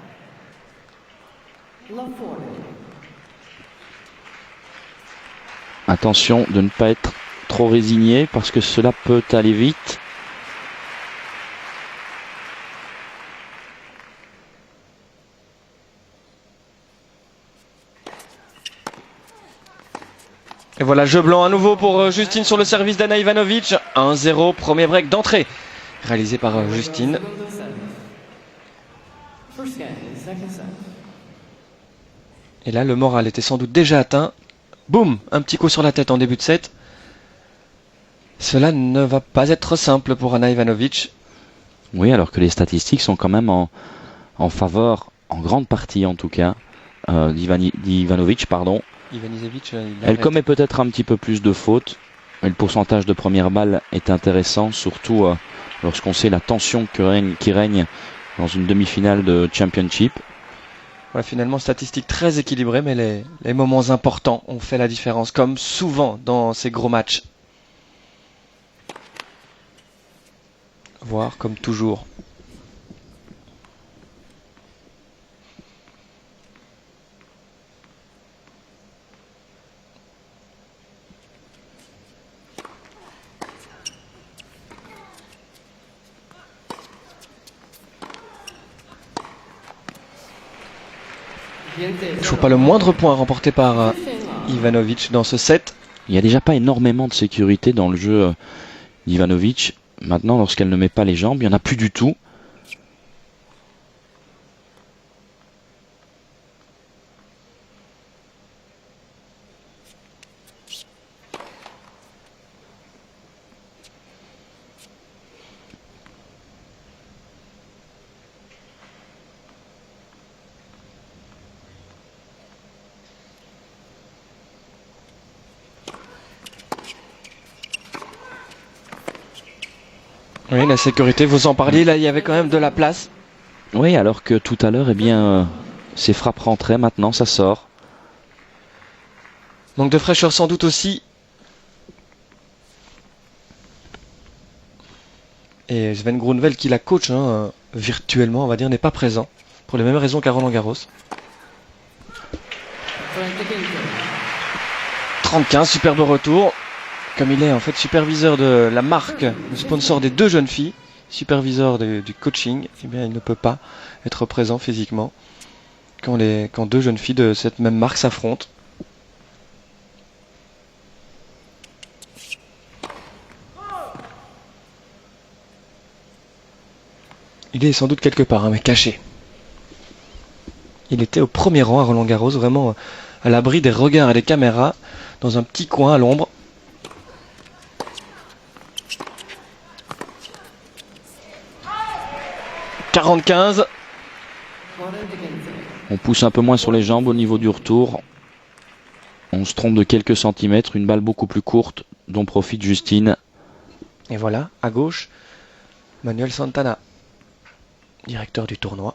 Speaker 2: Attention de ne pas être trop résigné parce que cela peut aller vite.
Speaker 1: Et voilà, jeu blanc à nouveau pour Justine sur le service d'Ana Ivanovic. 1-0, premier break d'entrée réalisé par Justine. Et là, le moral était sans doute déjà atteint Boum, un petit coup sur la tête en début de set. Cela ne va pas être simple pour Ana Ivanovic.
Speaker 2: Oui, alors que les statistiques sont quand même en faveur, en grande partie en tout cas, d'Ivanovic, pardon.
Speaker 1: Ivanisevic,
Speaker 2: Elle commet peut-être un petit peu plus de fautes, mais le pourcentage de première balle est intéressant, surtout lorsqu'on sait la tension qui règne dans une demi-finale de Championship.
Speaker 1: Ouais, finalement, statistique très équilibrée, mais les moments importants ont fait la différence, comme souvent dans ces gros matchs. Voire comme toujours. Toujours pas le moindre point remporté par Ivanovic dans ce set.
Speaker 2: Il n'y a déjà pas énormément de sécurité dans le jeu d'Ivanovic. Maintenant, lorsqu'elle ne met pas les jambes, il n'y en a plus du tout.
Speaker 1: Oui, la sécurité, vous en parliez, là il y avait quand même de la place.
Speaker 2: Oui, alors que tout à l'heure, eh bien, ces frappes rentraient, maintenant ça sort.
Speaker 1: Manque de fraîcheur sans doute aussi. Et Sven Grunwald, qui la coach virtuellement, on va dire, n'est pas présent. Pour les mêmes raisons qu'à Roland Garros. 30-15, superbe retour. Comme il est en fait superviseur de la marque, le sponsor des deux jeunes filles, superviseur du coaching, eh bien il ne peut pas être présent physiquement quand deux jeunes filles de cette même marque s'affrontent. Il est sans doute quelque part, mais caché. Il était au premier rang à Roland Garros, vraiment à l'abri des regards et des caméras, dans un petit coin à l'ombre. « 40-15 ».
Speaker 2: On pousse un peu moins sur les jambes au niveau du retour. On se trompe de quelques centimètres, une balle beaucoup plus courte dont profite Justine.
Speaker 1: Et voilà, à gauche, Manuel Santana, directeur du tournoi.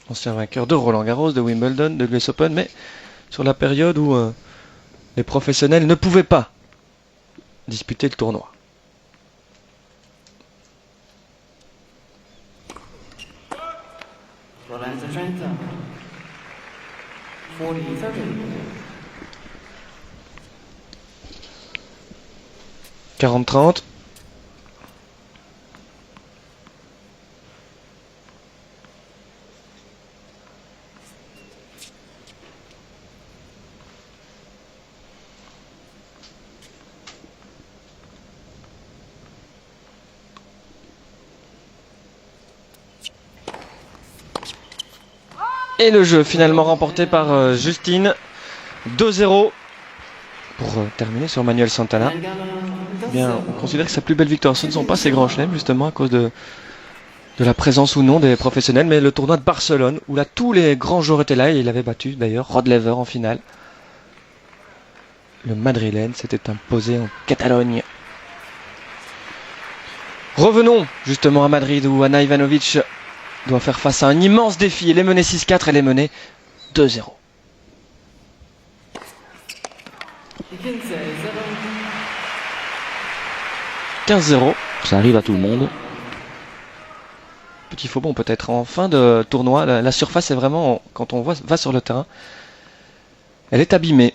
Speaker 1: Ancien vainqueur de Roland Garros, de Wimbledon, de l'US Open, mais sur la période où les professionnels ne pouvaient pas disputer le tournoi.
Speaker 3: Lorenzo Trenta. 40-30.
Speaker 1: 40-30. Et le jeu finalement remporté par Justine. 2-0 pour terminer sur Manuel Santana. Eh bien, on considère que sa plus belle victoire, ce ne sont pas ses grands chelems, justement, à cause de la présence ou non des professionnels, mais le tournoi de Barcelone, où là, tous les grands joueurs étaient là, et il avait battu d'ailleurs Rod Laver en finale. Le Madrilène s'était imposé en Catalogne. Revenons justement à Madrid, où Ana Ivanovic doit faire face à un immense défi. Elle est menée 6-4, elle est menée 2-0. 15-0.
Speaker 2: Ça arrive à tout le monde.
Speaker 1: Petit faux bond peut-être en fin de tournoi. La surface est vraiment, quand on va sur le terrain, elle est abîmée.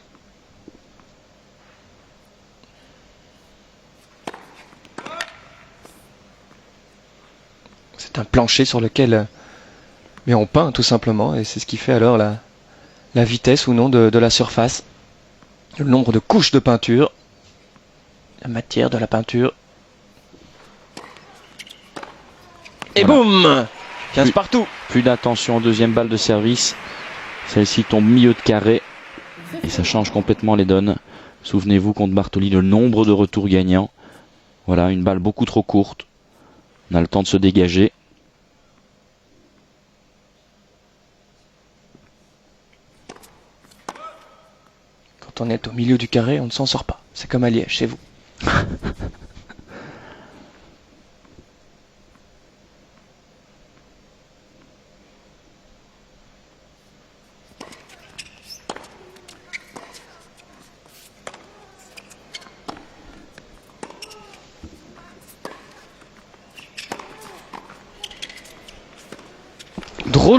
Speaker 1: C'est un plancher sur lequel mais on peint tout simplement, et c'est ce qui fait alors la vitesse ou non de la surface, le nombre de couches de peinture, la matière de la peinture. Et voilà. Boum, 15 partout.
Speaker 2: Plus d'attention, deuxième balle de service. Celle-ci tombe milieu de carré et ça change complètement les donnes. Souvenez-vous contre Bartoli, le nombre de retours gagnants. Voilà, une balle beaucoup trop courte. On a le temps de se dégager.
Speaker 1: Quand on est au milieu du carré, on ne s'en sort pas. C'est comme à Liège, chez vous.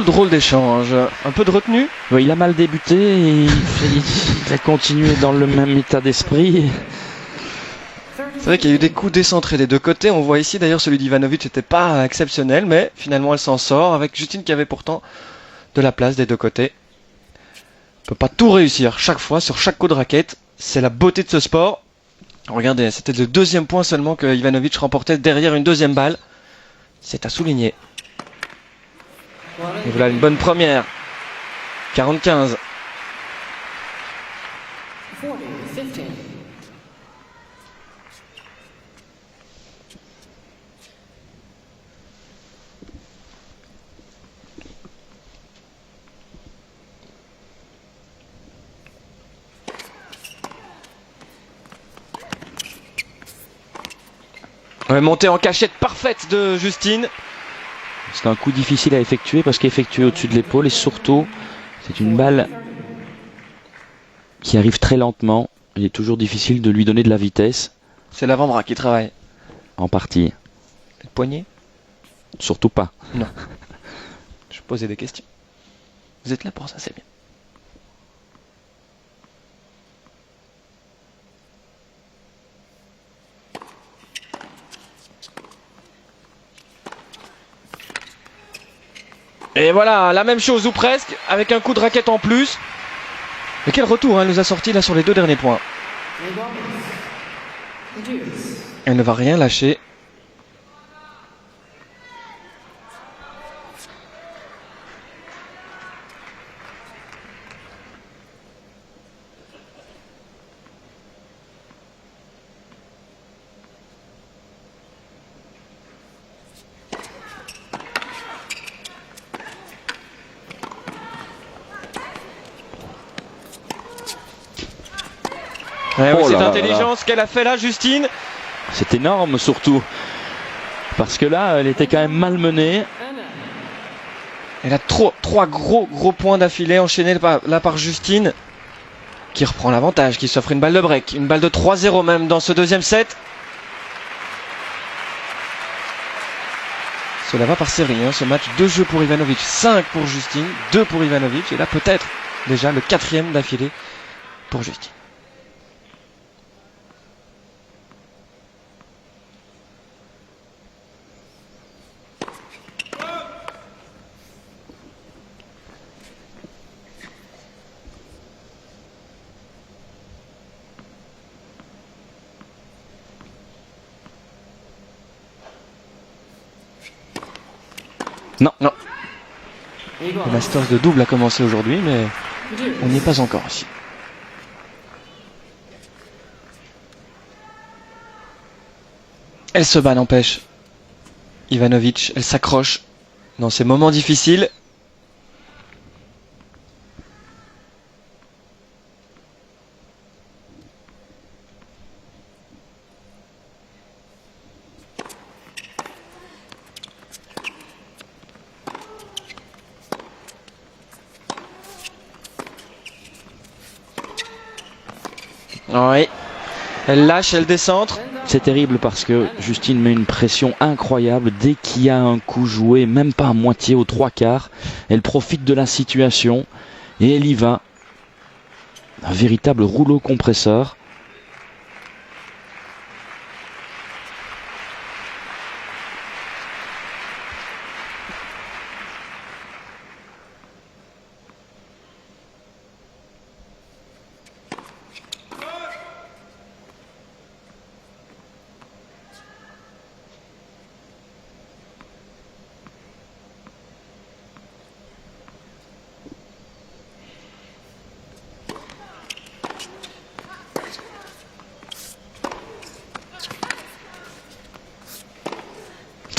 Speaker 1: Drôle d'échange. Un peu de retenue.
Speaker 2: Ouais, il a mal débuté et il a continué dans le même état d'esprit.
Speaker 1: C'est vrai qu'il y a eu des coups décentrés des deux côtés. On voit ici d'ailleurs celui d'Ivanovic n'était pas exceptionnel, mais finalement elle s'en sort avec Justine qui avait pourtant de la place des deux côtés. On peut pas tout réussir chaque fois sur chaque coup de raquette. C'est la beauté de ce sport. Regardez, c'était le deuxième point seulement que Ivanovic remportait derrière une deuxième balle. C'est à souligner. Et voilà une bonne première. 40-15.
Speaker 3: 40-15.
Speaker 1: Ouais, montée en cachette parfaite de Justine.
Speaker 2: C'est un coup difficile à effectuer parce qu'effectué au-dessus de l'épaule et surtout c'est une balle qui arrive très lentement. Il est toujours difficile de lui donner de la vitesse.
Speaker 1: C'est l'avant-bras qui travaille.
Speaker 2: En partie.
Speaker 1: Le poignet?
Speaker 2: Surtout pas.
Speaker 1: Non. Je posais des questions. Vous êtes là pour ça, c'est bien. Et voilà, la même chose ou presque, avec un coup de raquette en plus. Mais quel retour elle nous a sorti là sur les deux derniers points. Elle ne va rien lâcher. Ouais, oui,
Speaker 2: Oh
Speaker 1: c'est
Speaker 2: là là
Speaker 1: intelligent
Speaker 2: là.
Speaker 1: ce qu'elle a fait là, Justine.
Speaker 2: C'est énorme surtout. Parce que là, elle était quand même malmenée.
Speaker 1: Elle a trois gros points d'affilée enchaînés là par Justine, qui reprend l'avantage, qui s'offre une balle de break, une balle de 3-0 même dans ce deuxième set. Cela va par série, hein, ce match. 2 jeux pour Ivanovic, 5 pour Justine, 2 pour Ivanovic, et là peut-être déjà le 4e d'affilée pour Justine. Non. Le Masters de double a commencé aujourd'hui, mais on n'y est pas encore ici. Elle se bat, n'empêche. Ivanovic, elle s'accroche dans ces moments difficiles. Oui, elle lâche, elle décentre.
Speaker 2: C'est terrible parce que Justine met une pression incroyable dès qu'il y a un coup joué, même pas à moitié, aux 3/4. Elle profite de la situation et elle y va. Un véritable rouleau compresseur.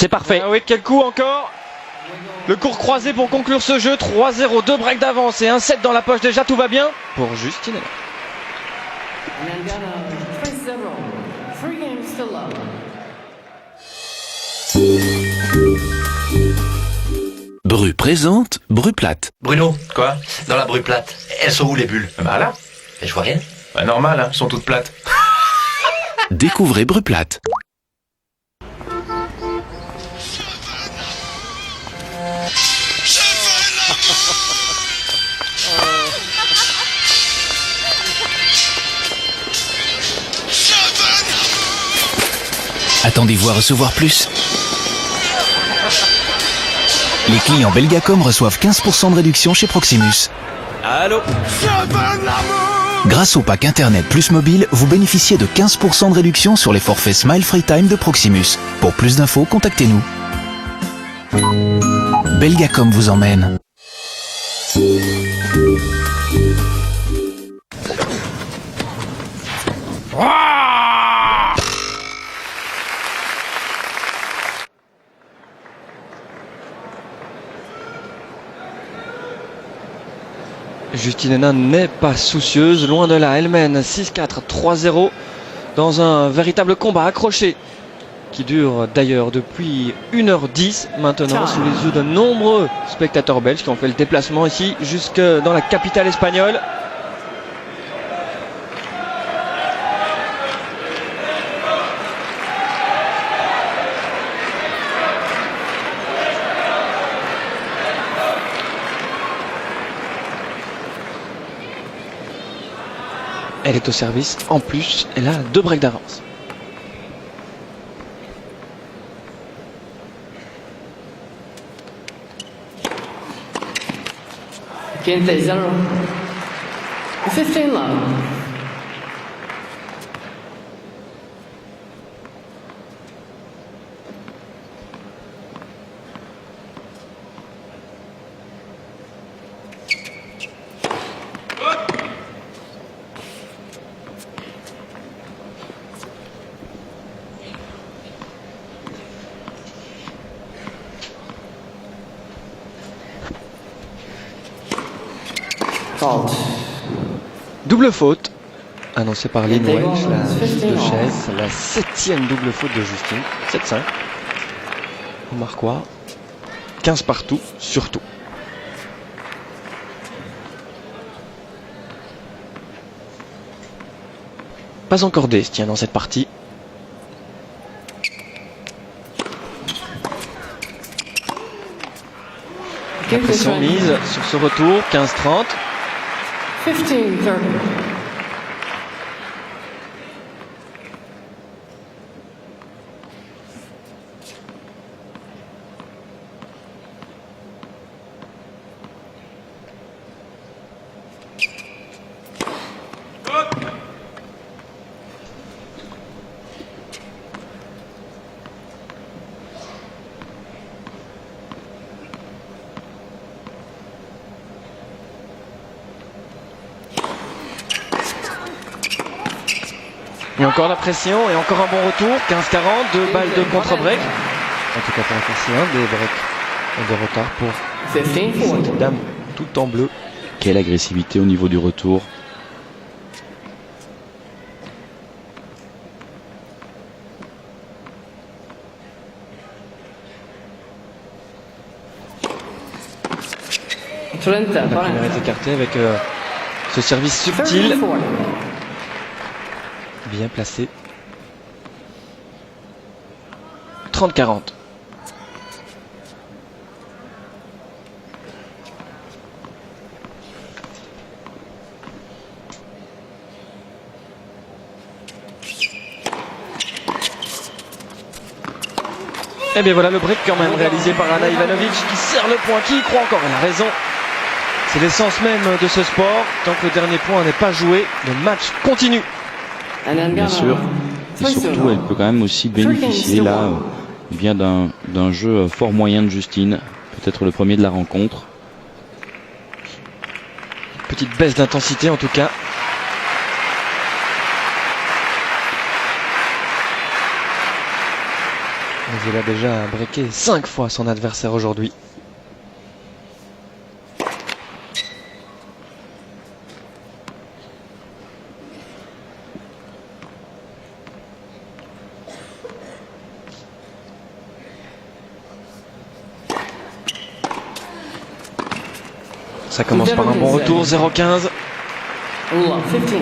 Speaker 2: C'est parfait.
Speaker 1: Ah oui, quel coup encore. Le court croisé pour conclure ce jeu. 3-0, 2 breaks d'avance et un 7 dans la poche déjà. Tout va bien pour Justine.
Speaker 3: Anangana 3-0. 3 games to love.
Speaker 5: Bru présente Bru plate.
Speaker 6: Bruno, quoi? Dans la Bru plate. Elles sont où les bulles?
Speaker 7: Bah là.
Speaker 6: Mais je vois rien.
Speaker 7: Bah normal, hein, sont toutes plates.
Speaker 5: Découvrez Bru plate. Attendez-vous à recevoir plus? Les clients Belgacom reçoivent 15% de réduction chez Proximus.
Speaker 1: Allô.
Speaker 5: Grâce au pack Internet plus mobile, vous bénéficiez de 15% de réduction sur les forfaits Smile Free Time de Proximus. Pour plus d'infos, contactez-nous. Belgacom vous emmène.
Speaker 1: Justine Henin n'est pas soucieuse, loin de là, elle mène 6-4, 3-0 dans un véritable combat accroché qui dure d'ailleurs depuis 1h10 maintenant sous les yeux de nombreux spectateurs belges qui ont fait le déplacement ici jusque dans la capitale espagnole. Elle est au service, en plus, elle a 2 breaks d'avance.
Speaker 3: Quinte 0. 15 love. Fault.
Speaker 1: Double faute, annoncée par Lynn
Speaker 3: Et
Speaker 1: Welch, la
Speaker 3: Devon,
Speaker 1: de
Speaker 3: 15
Speaker 1: chaise, la 7e double faute de Justine, 7-5. Au marquoir, 15 partout, surtout. Pas encore d'ace, tiens, dans cette partie. La pression mise sur ce retour, 15-30.
Speaker 3: 15-30.
Speaker 1: Et encore la pression et encore un bon retour. 15-40, 2 balles de contre-break. En tout cas pour la partie 1, des breaks de retard pour
Speaker 3: 15-40.
Speaker 1: cette dame tout en bleu.
Speaker 2: Quelle agressivité au niveau du retour.
Speaker 3: Trenta.
Speaker 1: La première est écartée avec ce service subtil,
Speaker 3: 30-40.
Speaker 1: bien placé. 30-40. Et bien voilà le break quand même réalisé par Ana Ivanovic qui serre le point, qui y croit encore, elle a raison. C'est l'essence même de ce sport, tant que le dernier point n'est pas joué, le match continue.
Speaker 2: Bien sûr. Et surtout, elle peut quand même aussi bénéficier là bien d'un jeu fort moyen de Justine. Peut-être le premier de la rencontre.
Speaker 1: Petite baisse d'intensité en tout cas. Il a déjà breaké 5 fois son adversaire aujourd'hui. Ça commence par un bon retour, 0-15.
Speaker 3: Love 15.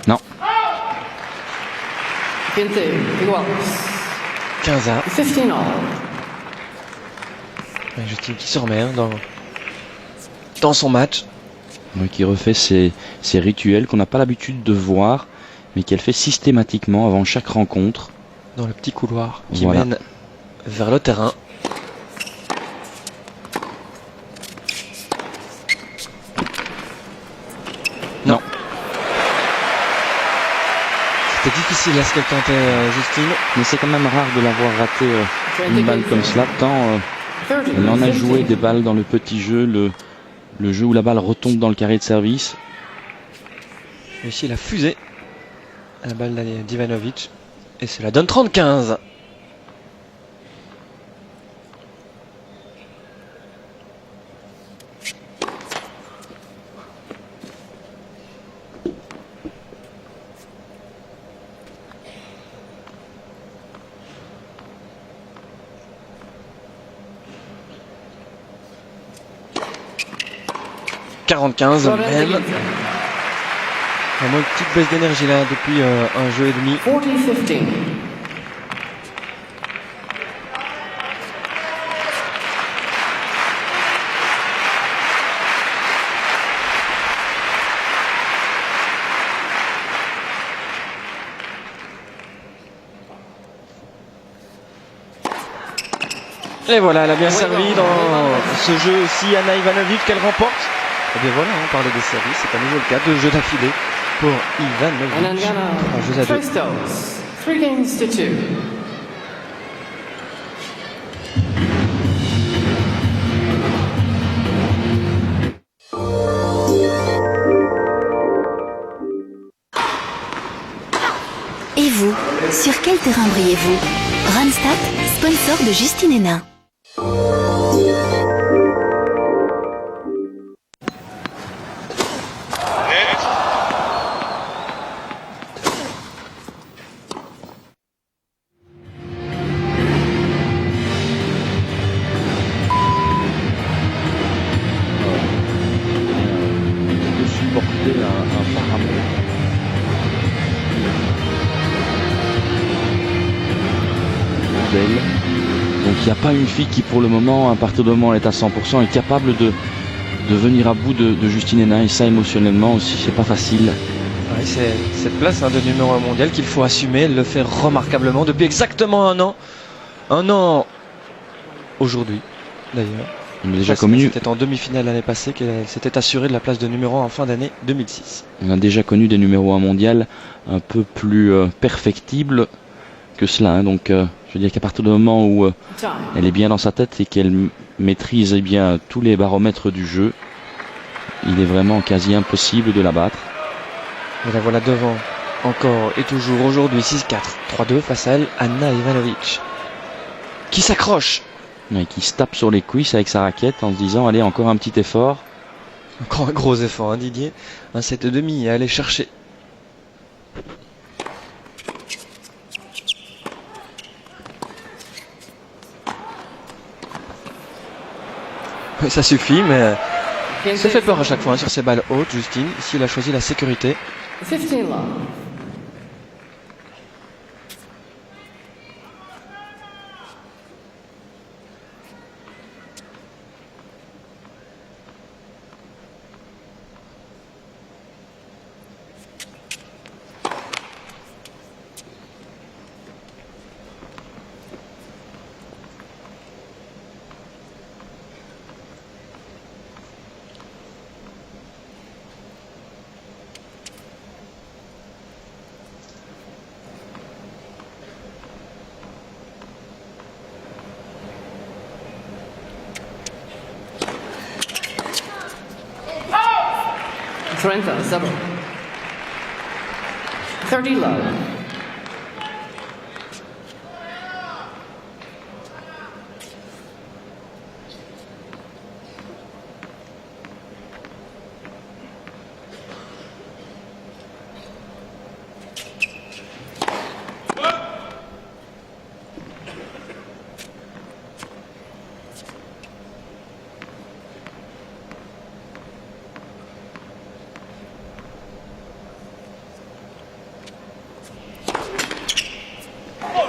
Speaker 2: Non.
Speaker 3: 15 iguales.
Speaker 1: 15 à
Speaker 3: 15 all.
Speaker 1: Justine qui se remet hein, dans son match.
Speaker 2: Oui, qui refait ces rituels qu'on n'a pas l'habitude de voir, mais qu'elle fait systématiquement avant chaque rencontre.
Speaker 1: Dans le petit couloir qui
Speaker 2: Voilà.
Speaker 1: mène vers le terrain.
Speaker 2: Non.
Speaker 1: C'était difficile là ce qu'elle tentait Justine.
Speaker 2: Mais c'est quand même rare de l'avoir raté une balle comme cela, tant
Speaker 3: 30.
Speaker 2: elle en a joué
Speaker 3: 15.
Speaker 2: des balles dans le petit jeu, le jeu où la balle retombe dans le carré de service.
Speaker 1: Et ici il a fusé à la balle d'Ivanovic. Et cela donne 30-15. Même. Vraiment une petite baisse d'énergie là depuis un jeu et demi.
Speaker 3: 40-15.
Speaker 1: Et voilà, elle a bien servi dans ce jeu aussi. Anna Ivanovic qu'elle remporte. Et bien voilà, on parlait des services, c'est à nouveau le cas. 2 jeux d'affilée pour
Speaker 3: And
Speaker 1: Ivanovic.
Speaker 3: Angana
Speaker 1: 3 jeux à 2.
Speaker 3: Christos. 3 games to 2.
Speaker 4: Et vous, sur quel terrain brillez-vous? Randstad, sponsor de Justine Hénin.
Speaker 2: De supporter un paramètre. D'elle. Donc il n'y a pas une fille qui pour le moment, à partir du moment où elle est à 100%, est capable de venir à bout de Justine Hénin, et ça émotionnellement aussi c'est pas facile.
Speaker 1: Ouais, c'est cette place de numéro 1 mondial qu'il faut assumer. Elle le fait remarquablement depuis exactement un an. Un an aujourd'hui d'ailleurs.
Speaker 2: On a déjà connu,
Speaker 1: C'était en demi-finale l'année passée qu'elle s'était assurée de la place de numéro 1 en fin d'année 2006.
Speaker 2: on a déjà connu des numéros 1 mondial un peu plus perfectibles que cela, hein. Donc je veux dire qu'à partir du moment où
Speaker 3: Time.
Speaker 2: elle est bien dans sa tête et qu'elle maîtrise eh bien tous les baromètres du jeu, il est vraiment quasi impossible de la battre.
Speaker 1: Et la voilà devant encore et toujours aujourd'hui 6-4. 3-2 face à elle, Anna Ivanovic. Qui s'accroche.
Speaker 2: Et qui se tape sur les cuisses avec sa raquette en se disant allez encore un petit effort.
Speaker 1: Encore un gros effort, hein, Didier. Un 7,5 à aller chercher. Oui, ça suffit, mais ça fait peur à chaque fois hein, sur ces balles hautes, Justine. Ici, elle a choisi la sécurité.
Speaker 3: 15 love. Trenta, 7. 30 love.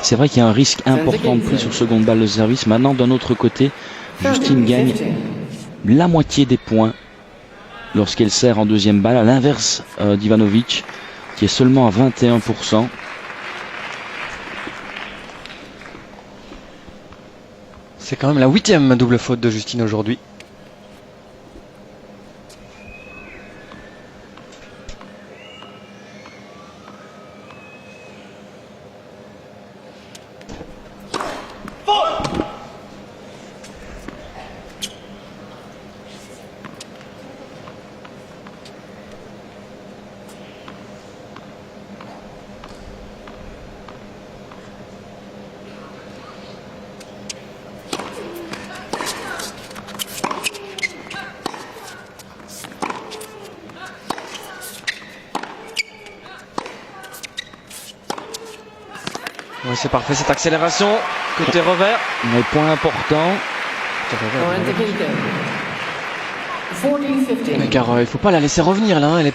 Speaker 2: C'est vrai qu'il y a un risque important de pris sur seconde balle de service. Maintenant, d'un autre côté, Justine gagne la moitié des points lorsqu'elle sert en deuxième balle, à l'inverse d'Ivanovic, qui est seulement à 21%.
Speaker 1: C'est quand même la 8e double faute de Justine aujourd'hui. Oui, c'est parfait cette accélération. Côté revers.
Speaker 2: Mais point important.
Speaker 3: Lorenzo Quinto. 40-15.
Speaker 1: Mais car il faut pas la laisser revenir là. Elle est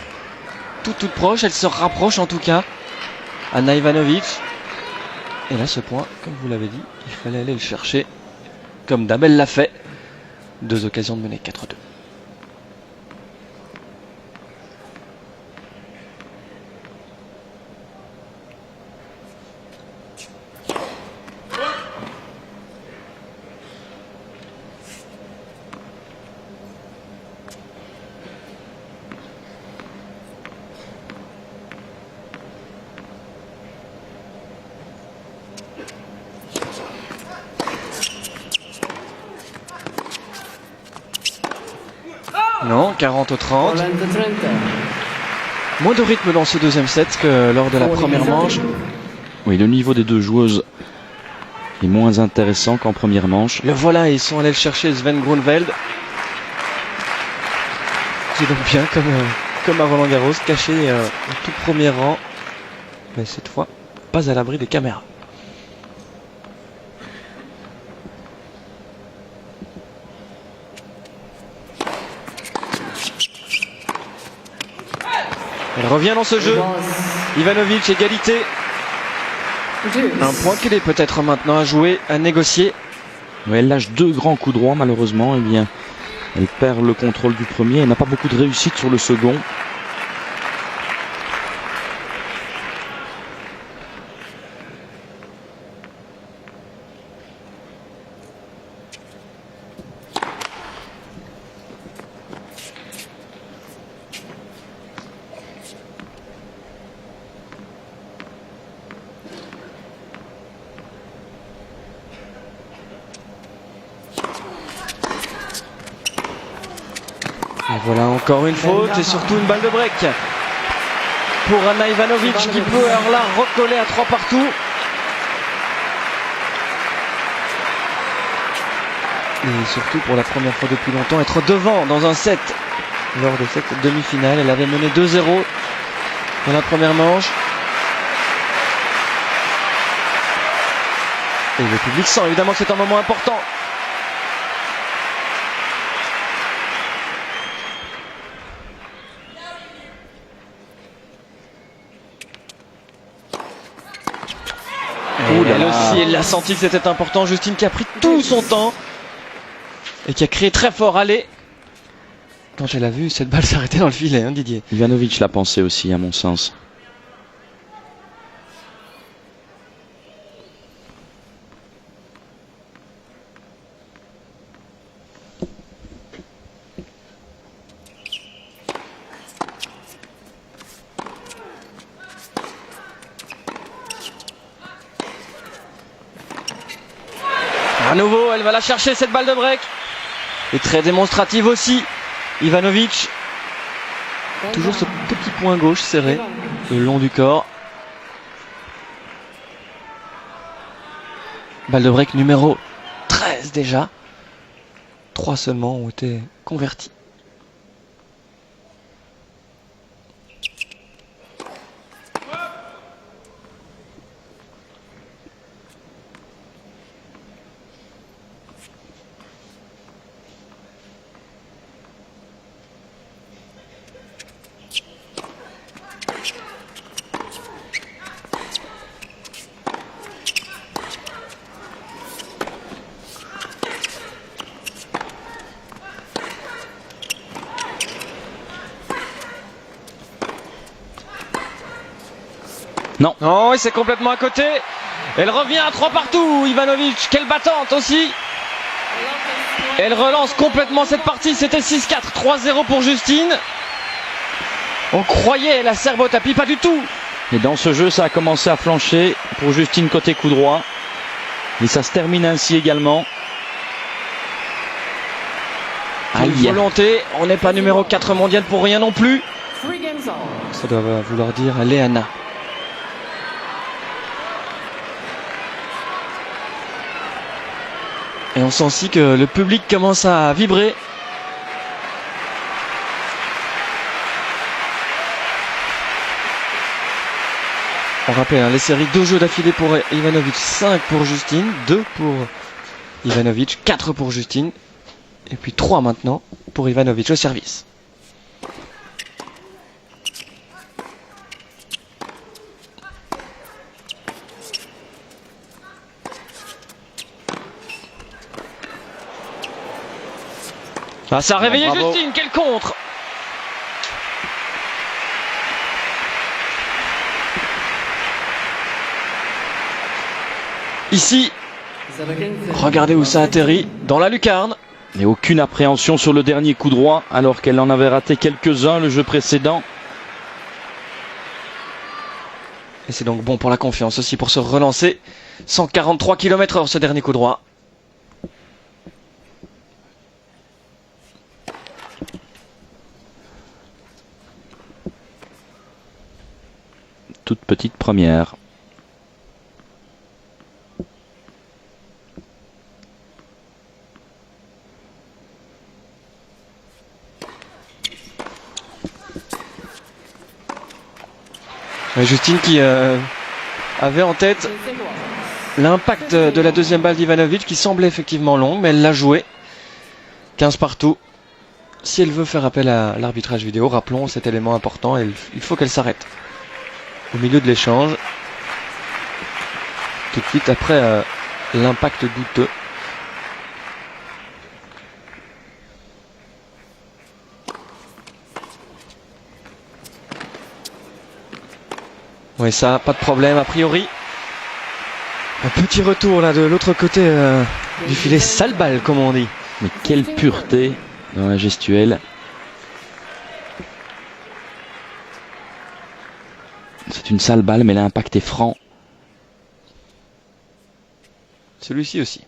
Speaker 1: toute proche. Elle se rapproche en tout cas. Anna Ivanovic. Et là, ce point, comme vous l'avez dit, il fallait aller le chercher. Comme d'hab, elle l'a fait. 2 occasions de mener 4-2. Non, 40-30.
Speaker 3: Lorenzo Trenta.
Speaker 1: Moins de rythme dans ce deuxième set que lors de la première manche.
Speaker 2: Oui, le niveau des deux joueuses est moins intéressant qu'en première manche.
Speaker 1: Le voilà, ils sont allés le chercher, Sven Grunwald. Qui est donc bien comme à Roland Garros, caché au tout premier rang. Mais cette fois, pas à l'abri des caméras. Elle revient dans ce jeu. Ivanovic, égalité. Un point qu'il est peut-être maintenant à jouer, à négocier.
Speaker 2: Oui, elle lâche 2 grands coups droits malheureusement. Eh bien, elle perd le contrôle du premier. Elle n'a pas beaucoup de réussite sur le second.
Speaker 1: Et voilà encore une faute et surtout une balle de break pour Anna Ivanovic qui peut alors là recoller à 3 partout. Et surtout pour la première fois depuis longtemps être devant dans un set lors de cette demi-finale. Elle avait mené 2-0 dans la première manche. Et le public sent évidemment que c'est un moment important. Elle aussi, elle a senti que c'était important. Justine qui a pris tout son temps et qui a crié très fort allez quand elle a vu cette balle s'arrêter dans le filet, hein, Didier.
Speaker 2: Ivanovic l'a pensé aussi, à mon sens.
Speaker 1: À nouveau, elle va la chercher cette balle de break. Et très démonstrative aussi. Ivanovic. Toujours ce petit point gauche serré le long du corps. Balle de break numéro 13 déjà. 3 seulement ont été convertis.
Speaker 2: Non.
Speaker 1: Non, et c'est complètement à côté. Elle revient à 3 partout. Ivanovic, quelle battante aussi. Elle relance complètement cette partie. C'était 6-4, 3-0 pour Justine. On croyait la Serbe au tapis, pas du tout.
Speaker 2: Et dans ce jeu, ça a commencé à flancher pour Justine côté coup droit. Et ça se termine ainsi également.
Speaker 1: Aïe. Volonté, on n'est pas numéro 4 mondial pour rien non plus.
Speaker 3: 3 games all.
Speaker 1: Ça doit vouloir dire Léana. Et on sent aussi que le public commence à vibrer. On rappelle les séries, 2 jeux d'affilée pour Ivanovic, 5 pour Justine, 2 pour Ivanovic, 4 pour Justine, et puis 3 maintenant pour Ivanovic au service. Ah, ça a réveillé Justine, quel contre! Ici, regardez où ça atterrit, dans la lucarne.
Speaker 2: Et aucune appréhension sur le dernier coup droit, alors qu'elle en avait raté quelques-uns le jeu précédent.
Speaker 1: Et c'est donc bon pour la confiance aussi, pour se relancer. 143 km/h ce dernier coup droit.
Speaker 2: Toute petite première.
Speaker 1: Justine qui avait en tête l'impact de la deuxième balle d'Ivanovic qui semblait effectivement longue, mais elle l'a joué. 15 partout. Si elle veut faire appel à l'arbitrage vidéo, rappelons cet élément important, il faut qu'elle s'arrête au milieu de l'échange. Tout de suite après l'impact douteux. Oui, ça, pas de problème a priori. Un petit retour là de l'autre côté du filet, sale balle comme on dit.
Speaker 2: Mais quelle pureté dans la gestuelle. C'est une sale balle, mais l'impact est franc.
Speaker 1: Celui-ci aussi.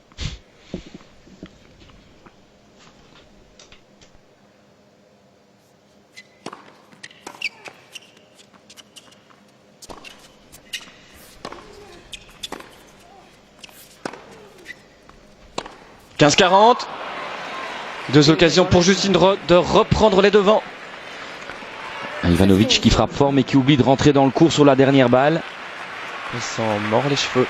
Speaker 1: « 15-40 ». 2 occasions pour Justine de reprendre les devants.
Speaker 2: Ivanovic qui frappe fort mais qui oublie de rentrer dans le cours sur la dernière balle.
Speaker 1: Il s'en mord les cheveux.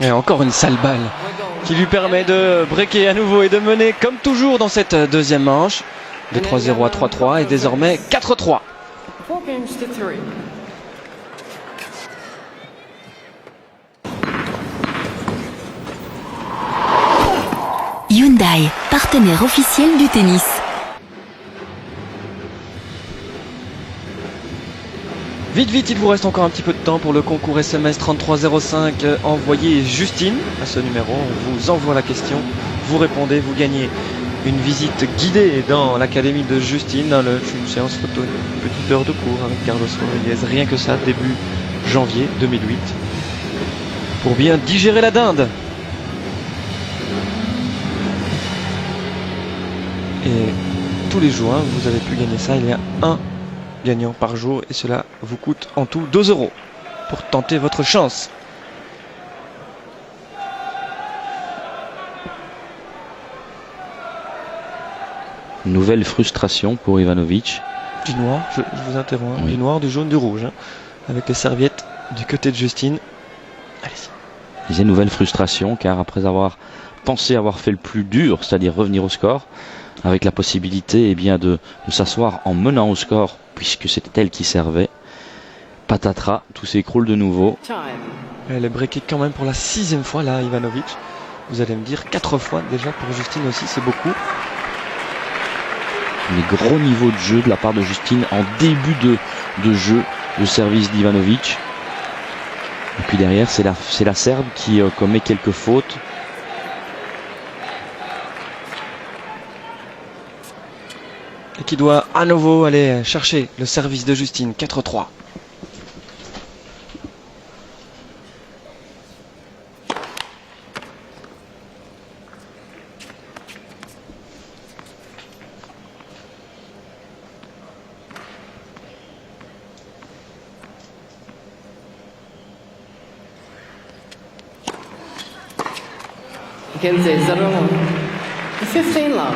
Speaker 1: Et encore une sale balle qui lui permet de breaker à nouveau et de mener comme toujours dans cette deuxième manche. De 3-0 à 3-3 et désormais 4-3.
Speaker 3: 4 games to 3.
Speaker 4: Hyundai, partenaire officiel du tennis.
Speaker 1: Vite, il vous reste encore un petit peu de temps pour le concours SMS 3305. Envoyez Justine à ce numéro, on vous envoie la question. vous répondez, vous gagnez une visite guidée dans l'académie de Justine, une séance photo, une petite heure de cours avec Carlos Rodriguez, rien que ça, début janvier 2008, pour bien digérer la dinde. Et tous les jours, vous avez pu gagner ça, il y a un gagnant par jour et cela vous coûte en tout 2 € pour tenter votre chance.
Speaker 2: Nouvelle frustration pour Ivanovic.
Speaker 1: Du noir, je vous interromps,
Speaker 2: Oui.
Speaker 1: du noir, du jaune, du rouge, avec les serviettes du côté de Justine. Allez-y.
Speaker 2: Je disais nouvelle frustration car après avoir pensé avoir fait le plus dur, c'est-à-dire revenir au score, avec la possibilité de s'asseoir en menant au score puisque c'était elle qui servait, patatras, tout s'écroule de nouveau.
Speaker 3: Time.
Speaker 1: Elle est breakée quand même pour la 6e fois là, Ivanovic. Vous allez me dire 4 fois déjà pour Justine aussi, c'est beaucoup.
Speaker 2: Les gros niveaux de jeu de la part de Justine en début de jeu, de service d'Ivanovic. Et puis derrière, c'est la Serbe qui commet quelques fautes.
Speaker 1: Et qui doit à nouveau aller chercher le service de Justine, 4-3.
Speaker 3: Genze 0-1. 15 love.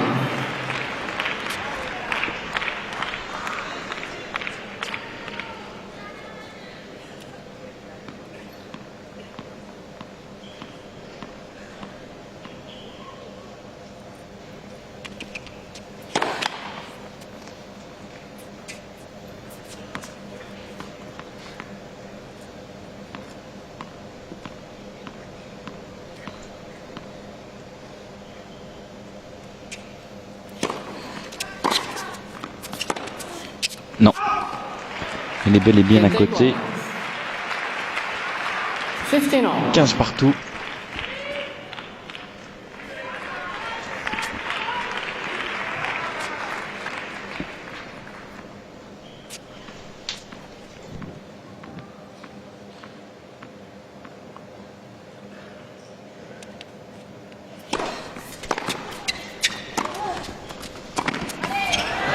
Speaker 2: Non. Elle est bel et bien à côté.
Speaker 3: 15 all.
Speaker 1: 15 partout.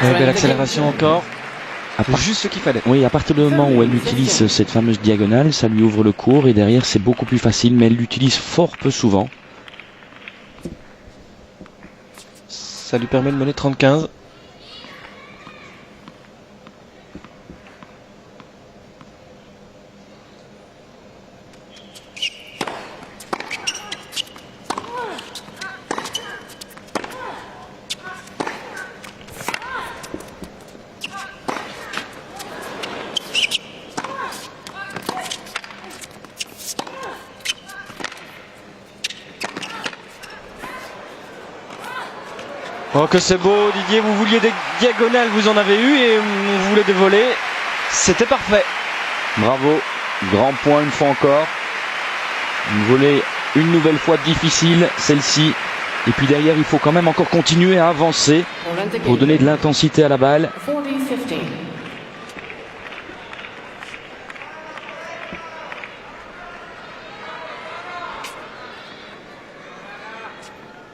Speaker 1: Belle accélération encore. Juste ce qu'il fallait.
Speaker 2: Oui, à partir du moment où elle utilise cette fameuse diagonale, ça lui ouvre le cours et derrière c'est beaucoup plus facile, mais elle l'utilise fort peu souvent.
Speaker 1: Ça lui permet de mener 30-15. Oh que c'est beau Didier, vous vouliez des diagonales, vous en avez eu et vous voulez des volets, c'était parfait.
Speaker 2: Bravo, grand point une fois encore. Une volée une nouvelle fois difficile, celle-ci. Et puis derrière, il faut quand même encore continuer à avancer pour donner de l'intensité à la balle.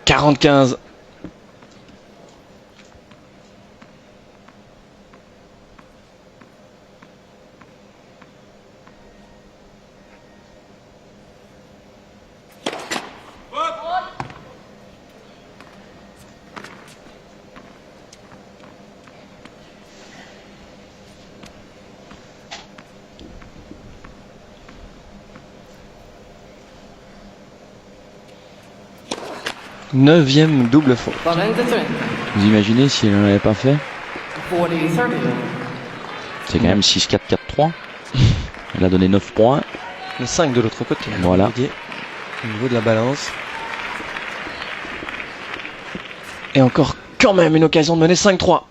Speaker 3: 40-15.
Speaker 1: 40-15. Neuvième double faute.
Speaker 3: But in the turn.
Speaker 2: Vous imaginez si elle n'en avait pas fait?
Speaker 3: 40-30.
Speaker 2: C'est quand même 6-4-4-3. Elle a donné 9 points.
Speaker 1: Le 5 de l'autre côté.
Speaker 2: Voilà.
Speaker 1: Didier, au niveau de la balance. Et encore quand même une occasion de mener 5-3.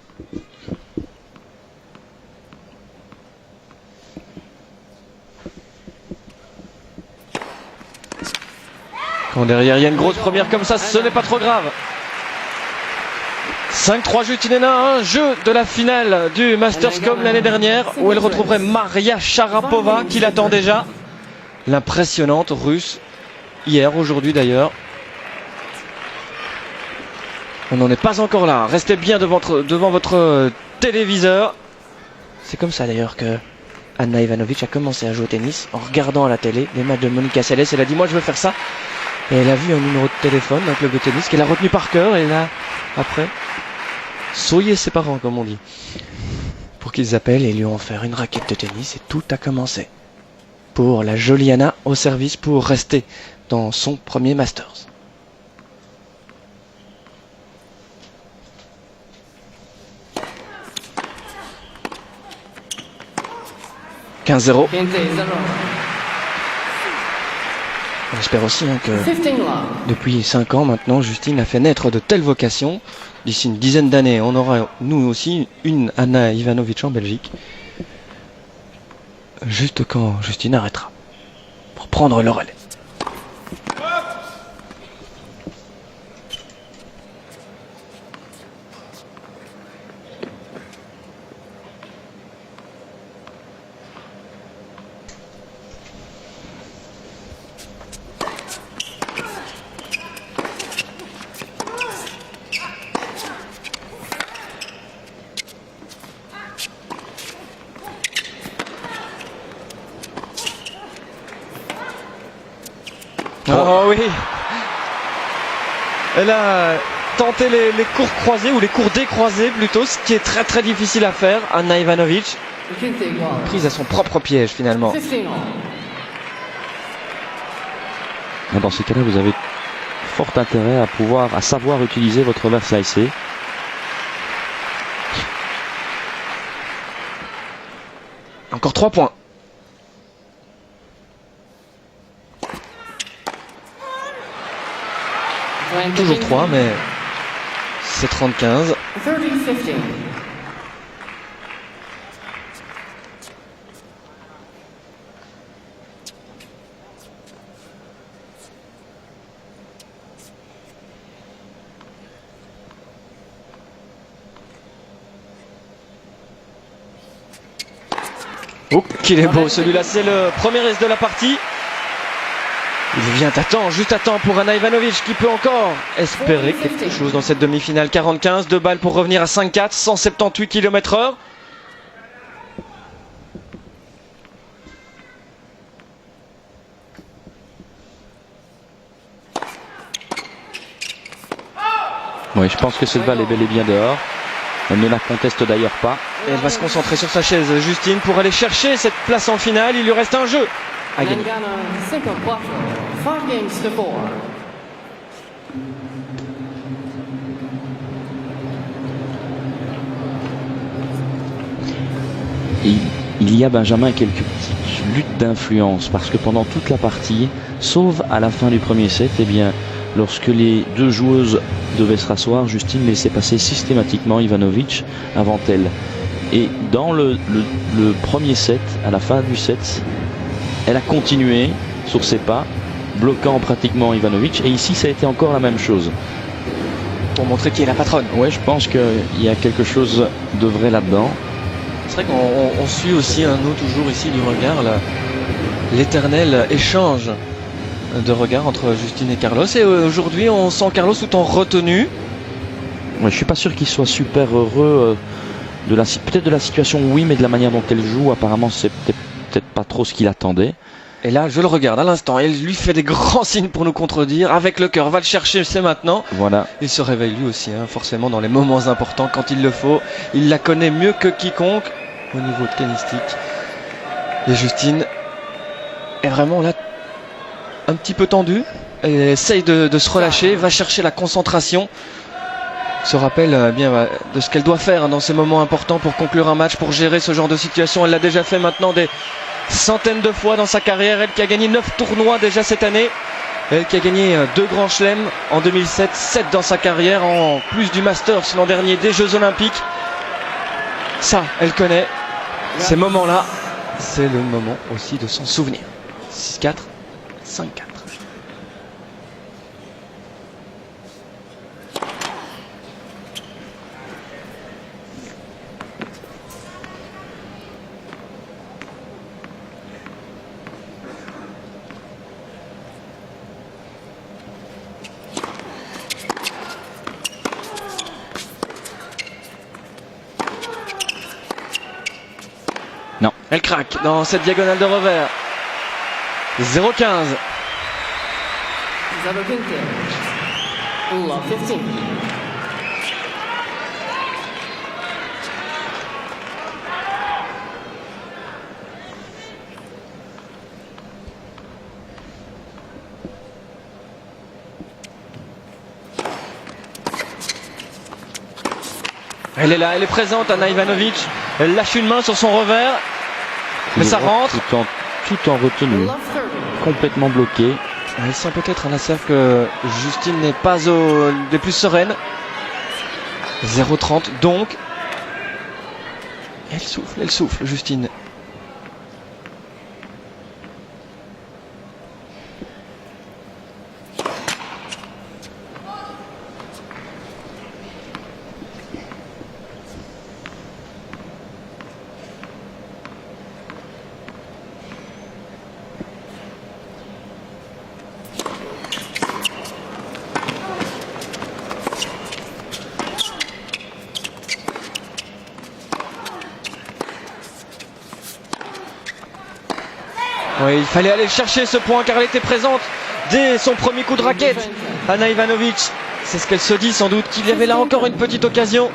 Speaker 1: Quand derrière il y a une grosse première comme ça, ce n'est pas trop grave. 5-3 Justine Henin, un jeu de la finale du Masters comme l'année dernière, où elle retrouverait Maria Sharapova qui l'attend déjà. L'impressionnante russe, hier, aujourd'hui d'ailleurs. On n'en est pas encore là, restez bien devant votre téléviseur. C'est comme ça d'ailleurs que Ana Ivanovic a commencé à jouer au tennis en regardant à la télé les matchs de Monica Seles. Elle a dit moi je veux faire ça. Et elle a vu un numéro de téléphone d'un club de tennis qu'elle a retenu par cœur et là, après, soyez ses parents comme on dit. Pour qu'ils appellent et lui ont offert une raquette de tennis et tout a commencé. Pour la jolie Ana au service pour rester dans son premier Masters. « 15-0 ».
Speaker 3: 15-0.
Speaker 1: On espère aussi que
Speaker 3: 15 love.
Speaker 1: depuis 5 ans maintenant, Justine a fait naître de telles vocations. D'ici une dizaine d'années, on aura nous aussi une Ana Ivanovic en Belgique. Juste quand Justine arrêtera. Pour prendre le relais. Oh oui. Elle a tenté les cours croisés ou les cours décroisés plutôt, ce qui est très très difficile à faire. Ana Ivanovic,
Speaker 3: 15 love.
Speaker 1: prise à son propre piège finalement.
Speaker 3: 15 all.
Speaker 2: Dans ces cas-là, vous avez fort intérêt à savoir utiliser votre revers slicé.
Speaker 1: Encore 3 points. Toujours 3, mais c'est 30-15.
Speaker 3: 30-15.
Speaker 1: Oh, qu'il est beau celui-là, c'est le premier ace de la partie. Il vient à temps, juste à temps pour Ana Ivanovic qui peut encore espérer quelque chose dans cette demi-finale. 45, 2 balles pour revenir à 5-4, 178 km/h.
Speaker 2: Oui, je pense que cette balle est bel et bien dehors. Elle ne la conteste d'ailleurs pas.
Speaker 1: Et elle va se concentrer sur sa chaise, Justine, pour aller chercher cette place en finale. Il lui reste un jeu à gagner.
Speaker 3: Mangana 5-4. 5 games to 4.
Speaker 2: Et il y a, Benjamin, quelques petites luttes d'influence parce que pendant toute la partie, sauf à la fin du premier set, eh bien, lorsque les deux joueuses devaient se rasseoir, Justine laissait passer systématiquement Ivanovic avant elle. Et dans le premier set, à la fin du set, elle a continué sur ses pas, bloquant pratiquement Ivanovic. Et ici, ça a été encore la même chose.
Speaker 1: Pour montrer qui est la patronne.
Speaker 2: Ouais, je pense qu'il y a quelque chose de vrai là-dedans.
Speaker 1: C'est vrai qu'on suit aussi, nous, toujours ici du regard, l'éternel échange de regard entre Justine et Carlos. Et aujourd'hui, on sent Carlos tout en retenue.
Speaker 2: Ouais, je suis pas sûr qu'il soit super heureux peut-être de la situation, oui, mais de la manière dont elle joue, apparemment, c'est peut-être pas trop ce qu'il attendait.
Speaker 1: Et là, je le regarde à l'instant. Elle lui fait des grands signes pour nous contredire. Avec le cœur, va le chercher, c'est maintenant.
Speaker 2: Voilà.
Speaker 1: Il se réveille lui aussi, forcément, dans les moments importants, quand il le faut. Il la connaît mieux que quiconque au niveau tennistique. Et Justine est vraiment là, un petit peu tendue. Elle essaye de se relâcher, va chercher la concentration. Se rappelle bien de ce qu'elle doit faire dans ces moments importants pour conclure un match, pour gérer ce genre de situation. Elle l'a déjà fait maintenant des centaines de fois dans sa carrière. Elle qui a gagné 9 tournois déjà cette année. Elle qui a gagné 2 grands chelems en 2007, 7 dans sa carrière, en plus du Masters l'an dernier, des Jeux Olympiques. Ça, elle connaît. Ces moments-là, c'est le moment aussi de s'en souvenir. 6-4, 5-4.
Speaker 2: Non.
Speaker 1: Elle craque dans cette diagonale de revers. 0-15.
Speaker 3: Zaro Kinte. Love 15.
Speaker 1: Elle est là, elle est présente, Ana Ivanovic. Elle lâche une main sur son revers. Mais ça rentre.
Speaker 2: Tout en retenue.
Speaker 3: Love 30.
Speaker 2: Complètement bloqué.
Speaker 1: Elle sent peut-être un affaire que Justine n'est pas des plus sereines. 0-30 donc. Elle souffle, Justine. Oui, il fallait aller chercher ce point car elle était présente dès son premier coup de raquette. Ana Ivanovic, c'est ce qu'elle se dit sans doute, qu'il y avait là encore une petite occasion.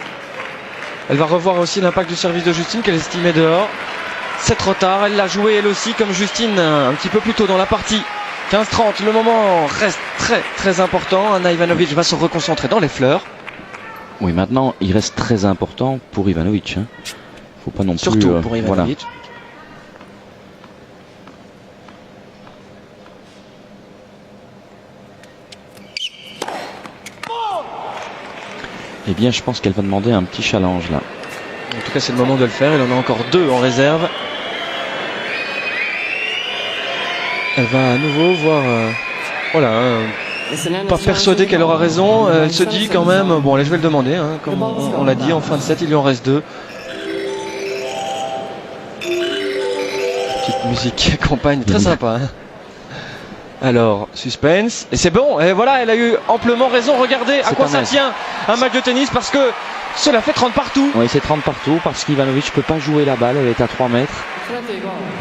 Speaker 1: Elle va revoir aussi l'impact du service de Justine qu'elle estimait dehors. C'est trop tard, elle l'a joué elle aussi comme Justine un petit peu plus tôt dans la partie. 15-30, le moment reste très très important. Ana Ivanovic va se reconcentrer dans les fleurs.
Speaker 2: Oui, maintenant, il reste très important pour Ivanovic. Hein. Faut pas non plus.
Speaker 1: Surtout pour Ivanovic.
Speaker 2: Voilà. Eh bien, je pense qu'elle va demander un petit challenge là.
Speaker 1: En tout cas, c'est le moment de le faire. Elle en a encore 2 en réserve. Elle va à nouveau voir. Pas persuadée qu'elle aura raison. Elle se dit quand même. Bon, allez, je vais le demander. Hein, comme on l'a dit, en fin de set, il lui en reste 2. Petite musique qui accompagne, très sympa. Hein. Alors, suspense, et c'est bon, et voilà, elle a eu amplement raison. Regardez à quoi ça tient un match de tennis, parce que cela fait 30 partout.
Speaker 2: Oui, c'est 30 partout, parce qu'Ivanovic ne peut pas jouer la balle, elle est à 3 mètres.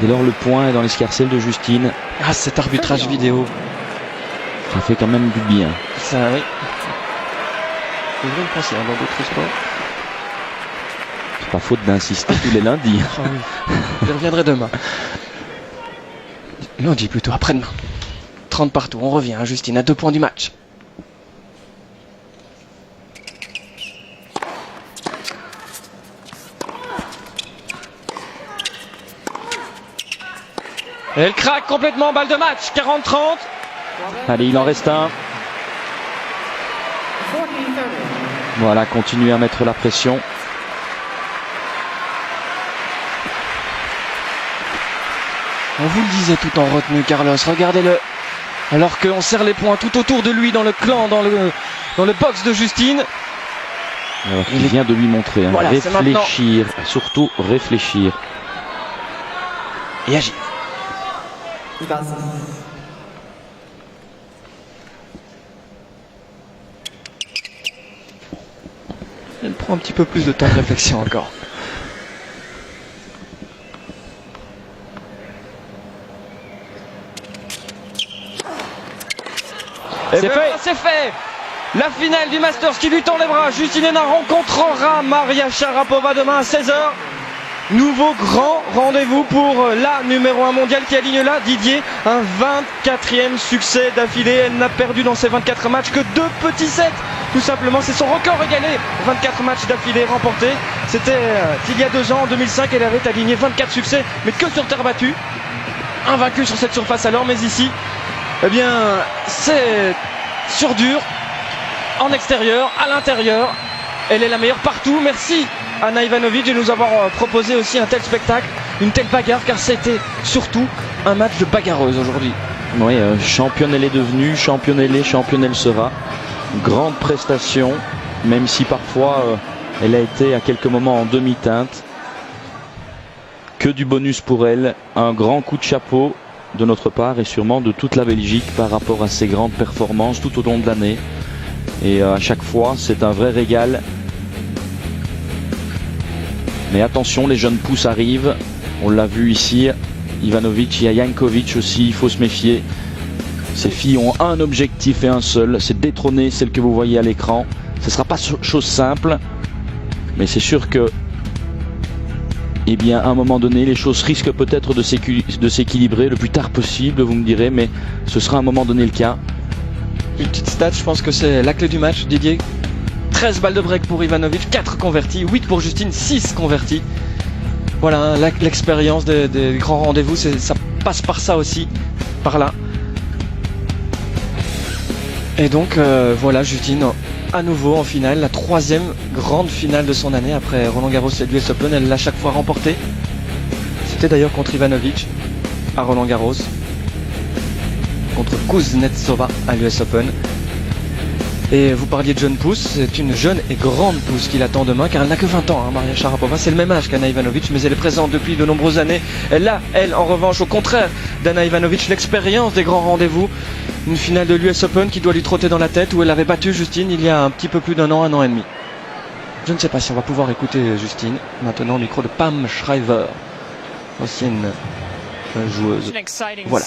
Speaker 2: Dès lors, le point est dans l'escarcelle de Justine.
Speaker 1: Ah, cet arbitrage vidéo.
Speaker 2: Ça fait quand même du bien.
Speaker 1: Ça, oui. Je devrais le penser dans d'autres sports.
Speaker 2: C'est pas faute d'insister tous les lundis.
Speaker 1: Ah oui. Je reviendrai demain. Lundi plutôt, après-demain. 30 partout, on revient, Justine à 2 points du match. Et elle craque complètement, balle de match, 40-30.
Speaker 2: Allez, il en reste un.
Speaker 3: 40-30.
Speaker 2: Voilà, continue à mettre la pression.
Speaker 1: On vous le disait tout en retenue, Carlos, regardez-le. Alors qu'on serre les poings tout autour de lui dans le clan, dans le box de Justine.
Speaker 2: Alors il vient de lui montrer, hein,
Speaker 1: voilà,
Speaker 2: réfléchir, surtout réfléchir.
Speaker 1: Et agir. Elle prend un petit peu plus de temps de réflexion encore. C'est fait. La finale du Masters qui lui tend les bras. Justine Henin rencontrera Maria Sharapova demain à 16h. Nouveau grand rendez-vous pour la numéro 1 mondiale qui aligne là, Didier, un 24e succès d'affilée. Elle n'a perdu dans ses 24 matchs que 2 petits sets. Tout simplement, c'est son record égalé. 24 matchs d'affilée remportés. C'était il y a 2 ans, en 2005, elle avait aligné 24 succès, mais que sur terre battue. Invaincue sur cette surface alors, mais ici, eh bien, c'est sur dur, en extérieur, à l'intérieur. Elle est la meilleure partout. Merci Ana Ivanovic de nous avoir proposé aussi un tel spectacle, une telle bagarre, car c'était surtout un match de bagarreuse aujourd'hui.
Speaker 2: Oui, championne elle est devenue, championne elle sera. Grande prestation, même si parfois elle a été à quelques moments en demi-teinte. Que du bonus pour elle, un grand coup de chapeau de notre part et sûrement de toute la Belgique par rapport à ses grandes performances tout au long de l'année. Et à chaque fois, c'est un vrai régal. Mais attention, les jeunes pousses arrivent. On l'a vu ici, Ivanovic, il y a Jankovic aussi, il faut se méfier. Ces filles ont un objectif et un seul, c'est détrôner celle que vous voyez à l'écran. Ce ne sera pas chose simple, mais c'est sûr que, eh bien, à un moment donné, les choses risquent peut-être de s'équilibrer le plus tard possible, vous me direz, mais ce sera à un moment donné le cas.
Speaker 1: Une petite stat, je pense que c'est la clé du match, Didier. 13 balles de break pour Ivanovic, 4 convertis, 8 pour Justine, 6 convertis. Voilà, hein, l'expérience des grands rendez-vous, ça passe par ça aussi, par là. Et donc, voilà, Justine, à nouveau en finale, la 3e grande finale de son année après Roland Garros et l'US Open. Elle l'a chaque fois remportée. C'était d'ailleurs contre Ivanovic à Roland Garros, contre Kuznetsova à l'US Open. Et vous parliez de jeune pousse, c'est une jeune et grande pousse qui l'attend demain, car elle n'a que 20 ans, hein, Maria Sharapova. C'est le même âge qu'Anna Ivanovic, mais elle est présente depuis de nombreuses années. Elle a, elle, en revanche, au contraire d'Anna Ivanovic, l'expérience des grands rendez-vous. Une finale de l'US Open qui doit lui trotter dans la tête, où elle avait battu Justine il y a un petit peu plus d'un an et demi. Je ne sais pas si on va pouvoir écouter Justine. Maintenant, au micro de Pam Shriver, ancienne joueuse. Voilà.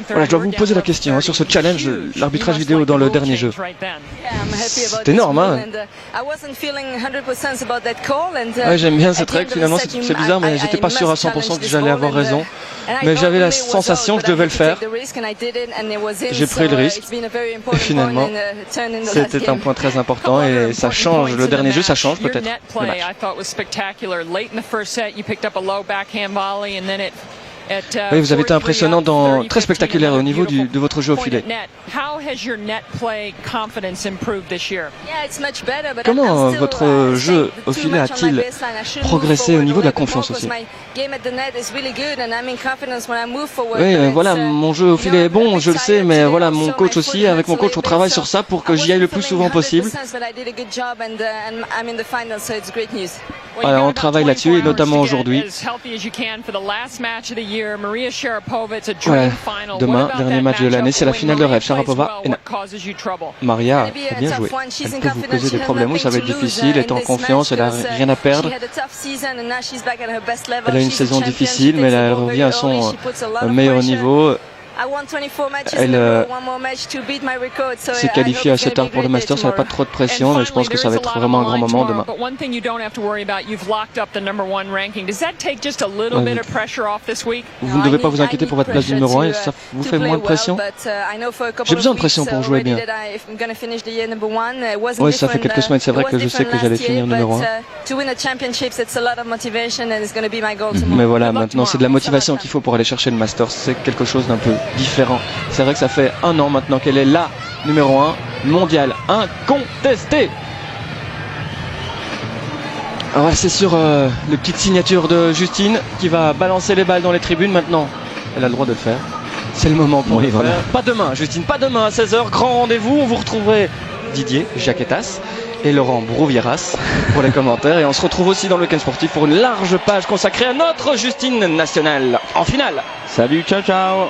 Speaker 1: Voilà, je dois vous poser la question hein, sur ce challenge, l'arbitrage vidéo dans le dernier jeu. C'est énorme, hein. Ouais, j'aime bien cette règle, finalement c'est bizarre, mais j'étais pas sûr à 100% que j'allais avoir raison. Mais j'avais la sensation que je devais le faire. J'ai pris le risque. Et finalement, c'était un point très important et ça change, le dernier jeu, ça change peut-être le match. Oui, vous avez été impressionnant, très spectaculaire au niveau de votre jeu au filet. Comment votre jeu au filet a-t-il progressé au niveau de la confiance aussi? Oui, voilà, mon jeu au filet est bon, je le sais, mais voilà, mon coach aussi, avec mon coach, on travaille sur ça pour que j'y aille le plus souvent possible. Voilà, on travaille là-dessus, et notamment aujourd'hui. Ouais, demain, dernier match de l'année, c'est la finale de rêve. Sharapova et Maria a bien joué. Elle peut vous causer des problèmes, ça va être difficile, elle est en confiance, elle n'a rien à perdre. Elle a une saison difficile, mais elle revient à son meilleur niveau. Elle s'est qualifiée assez tard pour le Masters, ça n'a pas trop de pression, mais je pense que ça va être vraiment un grand moment demain. Vous ne devez pas vous inquiéter pour votre place numéro 1 et ça vous fait moins de pression? J'ai besoin de pression pour jouer bien. Oui, ça fait quelques semaines, c'est vrai que je sais que j'allais finir numéro 1. Mais voilà, maintenant c'est de la motivation qu'il faut pour aller chercher le Masters, c'est quelque chose d'un peu différent. C'est vrai que ça fait un an maintenant qu'elle est là, numéro 1 mondial, incontesté. Alors c'est sur les petites signatures de Justine qui va balancer les balles dans les tribunes maintenant. Elle a le droit de le faire. C'est le moment pour les faire. Pas demain, Justine, pas demain à 16h. Grand rendez-vous. On vous retrouverez Didier Jaquetas et Laurent Brouvieras pour les commentaires. Et on se retrouve aussi dans le week-end sportif pour une large page consacrée à notre Justine nationale en finale.
Speaker 2: Salut, ciao ciao.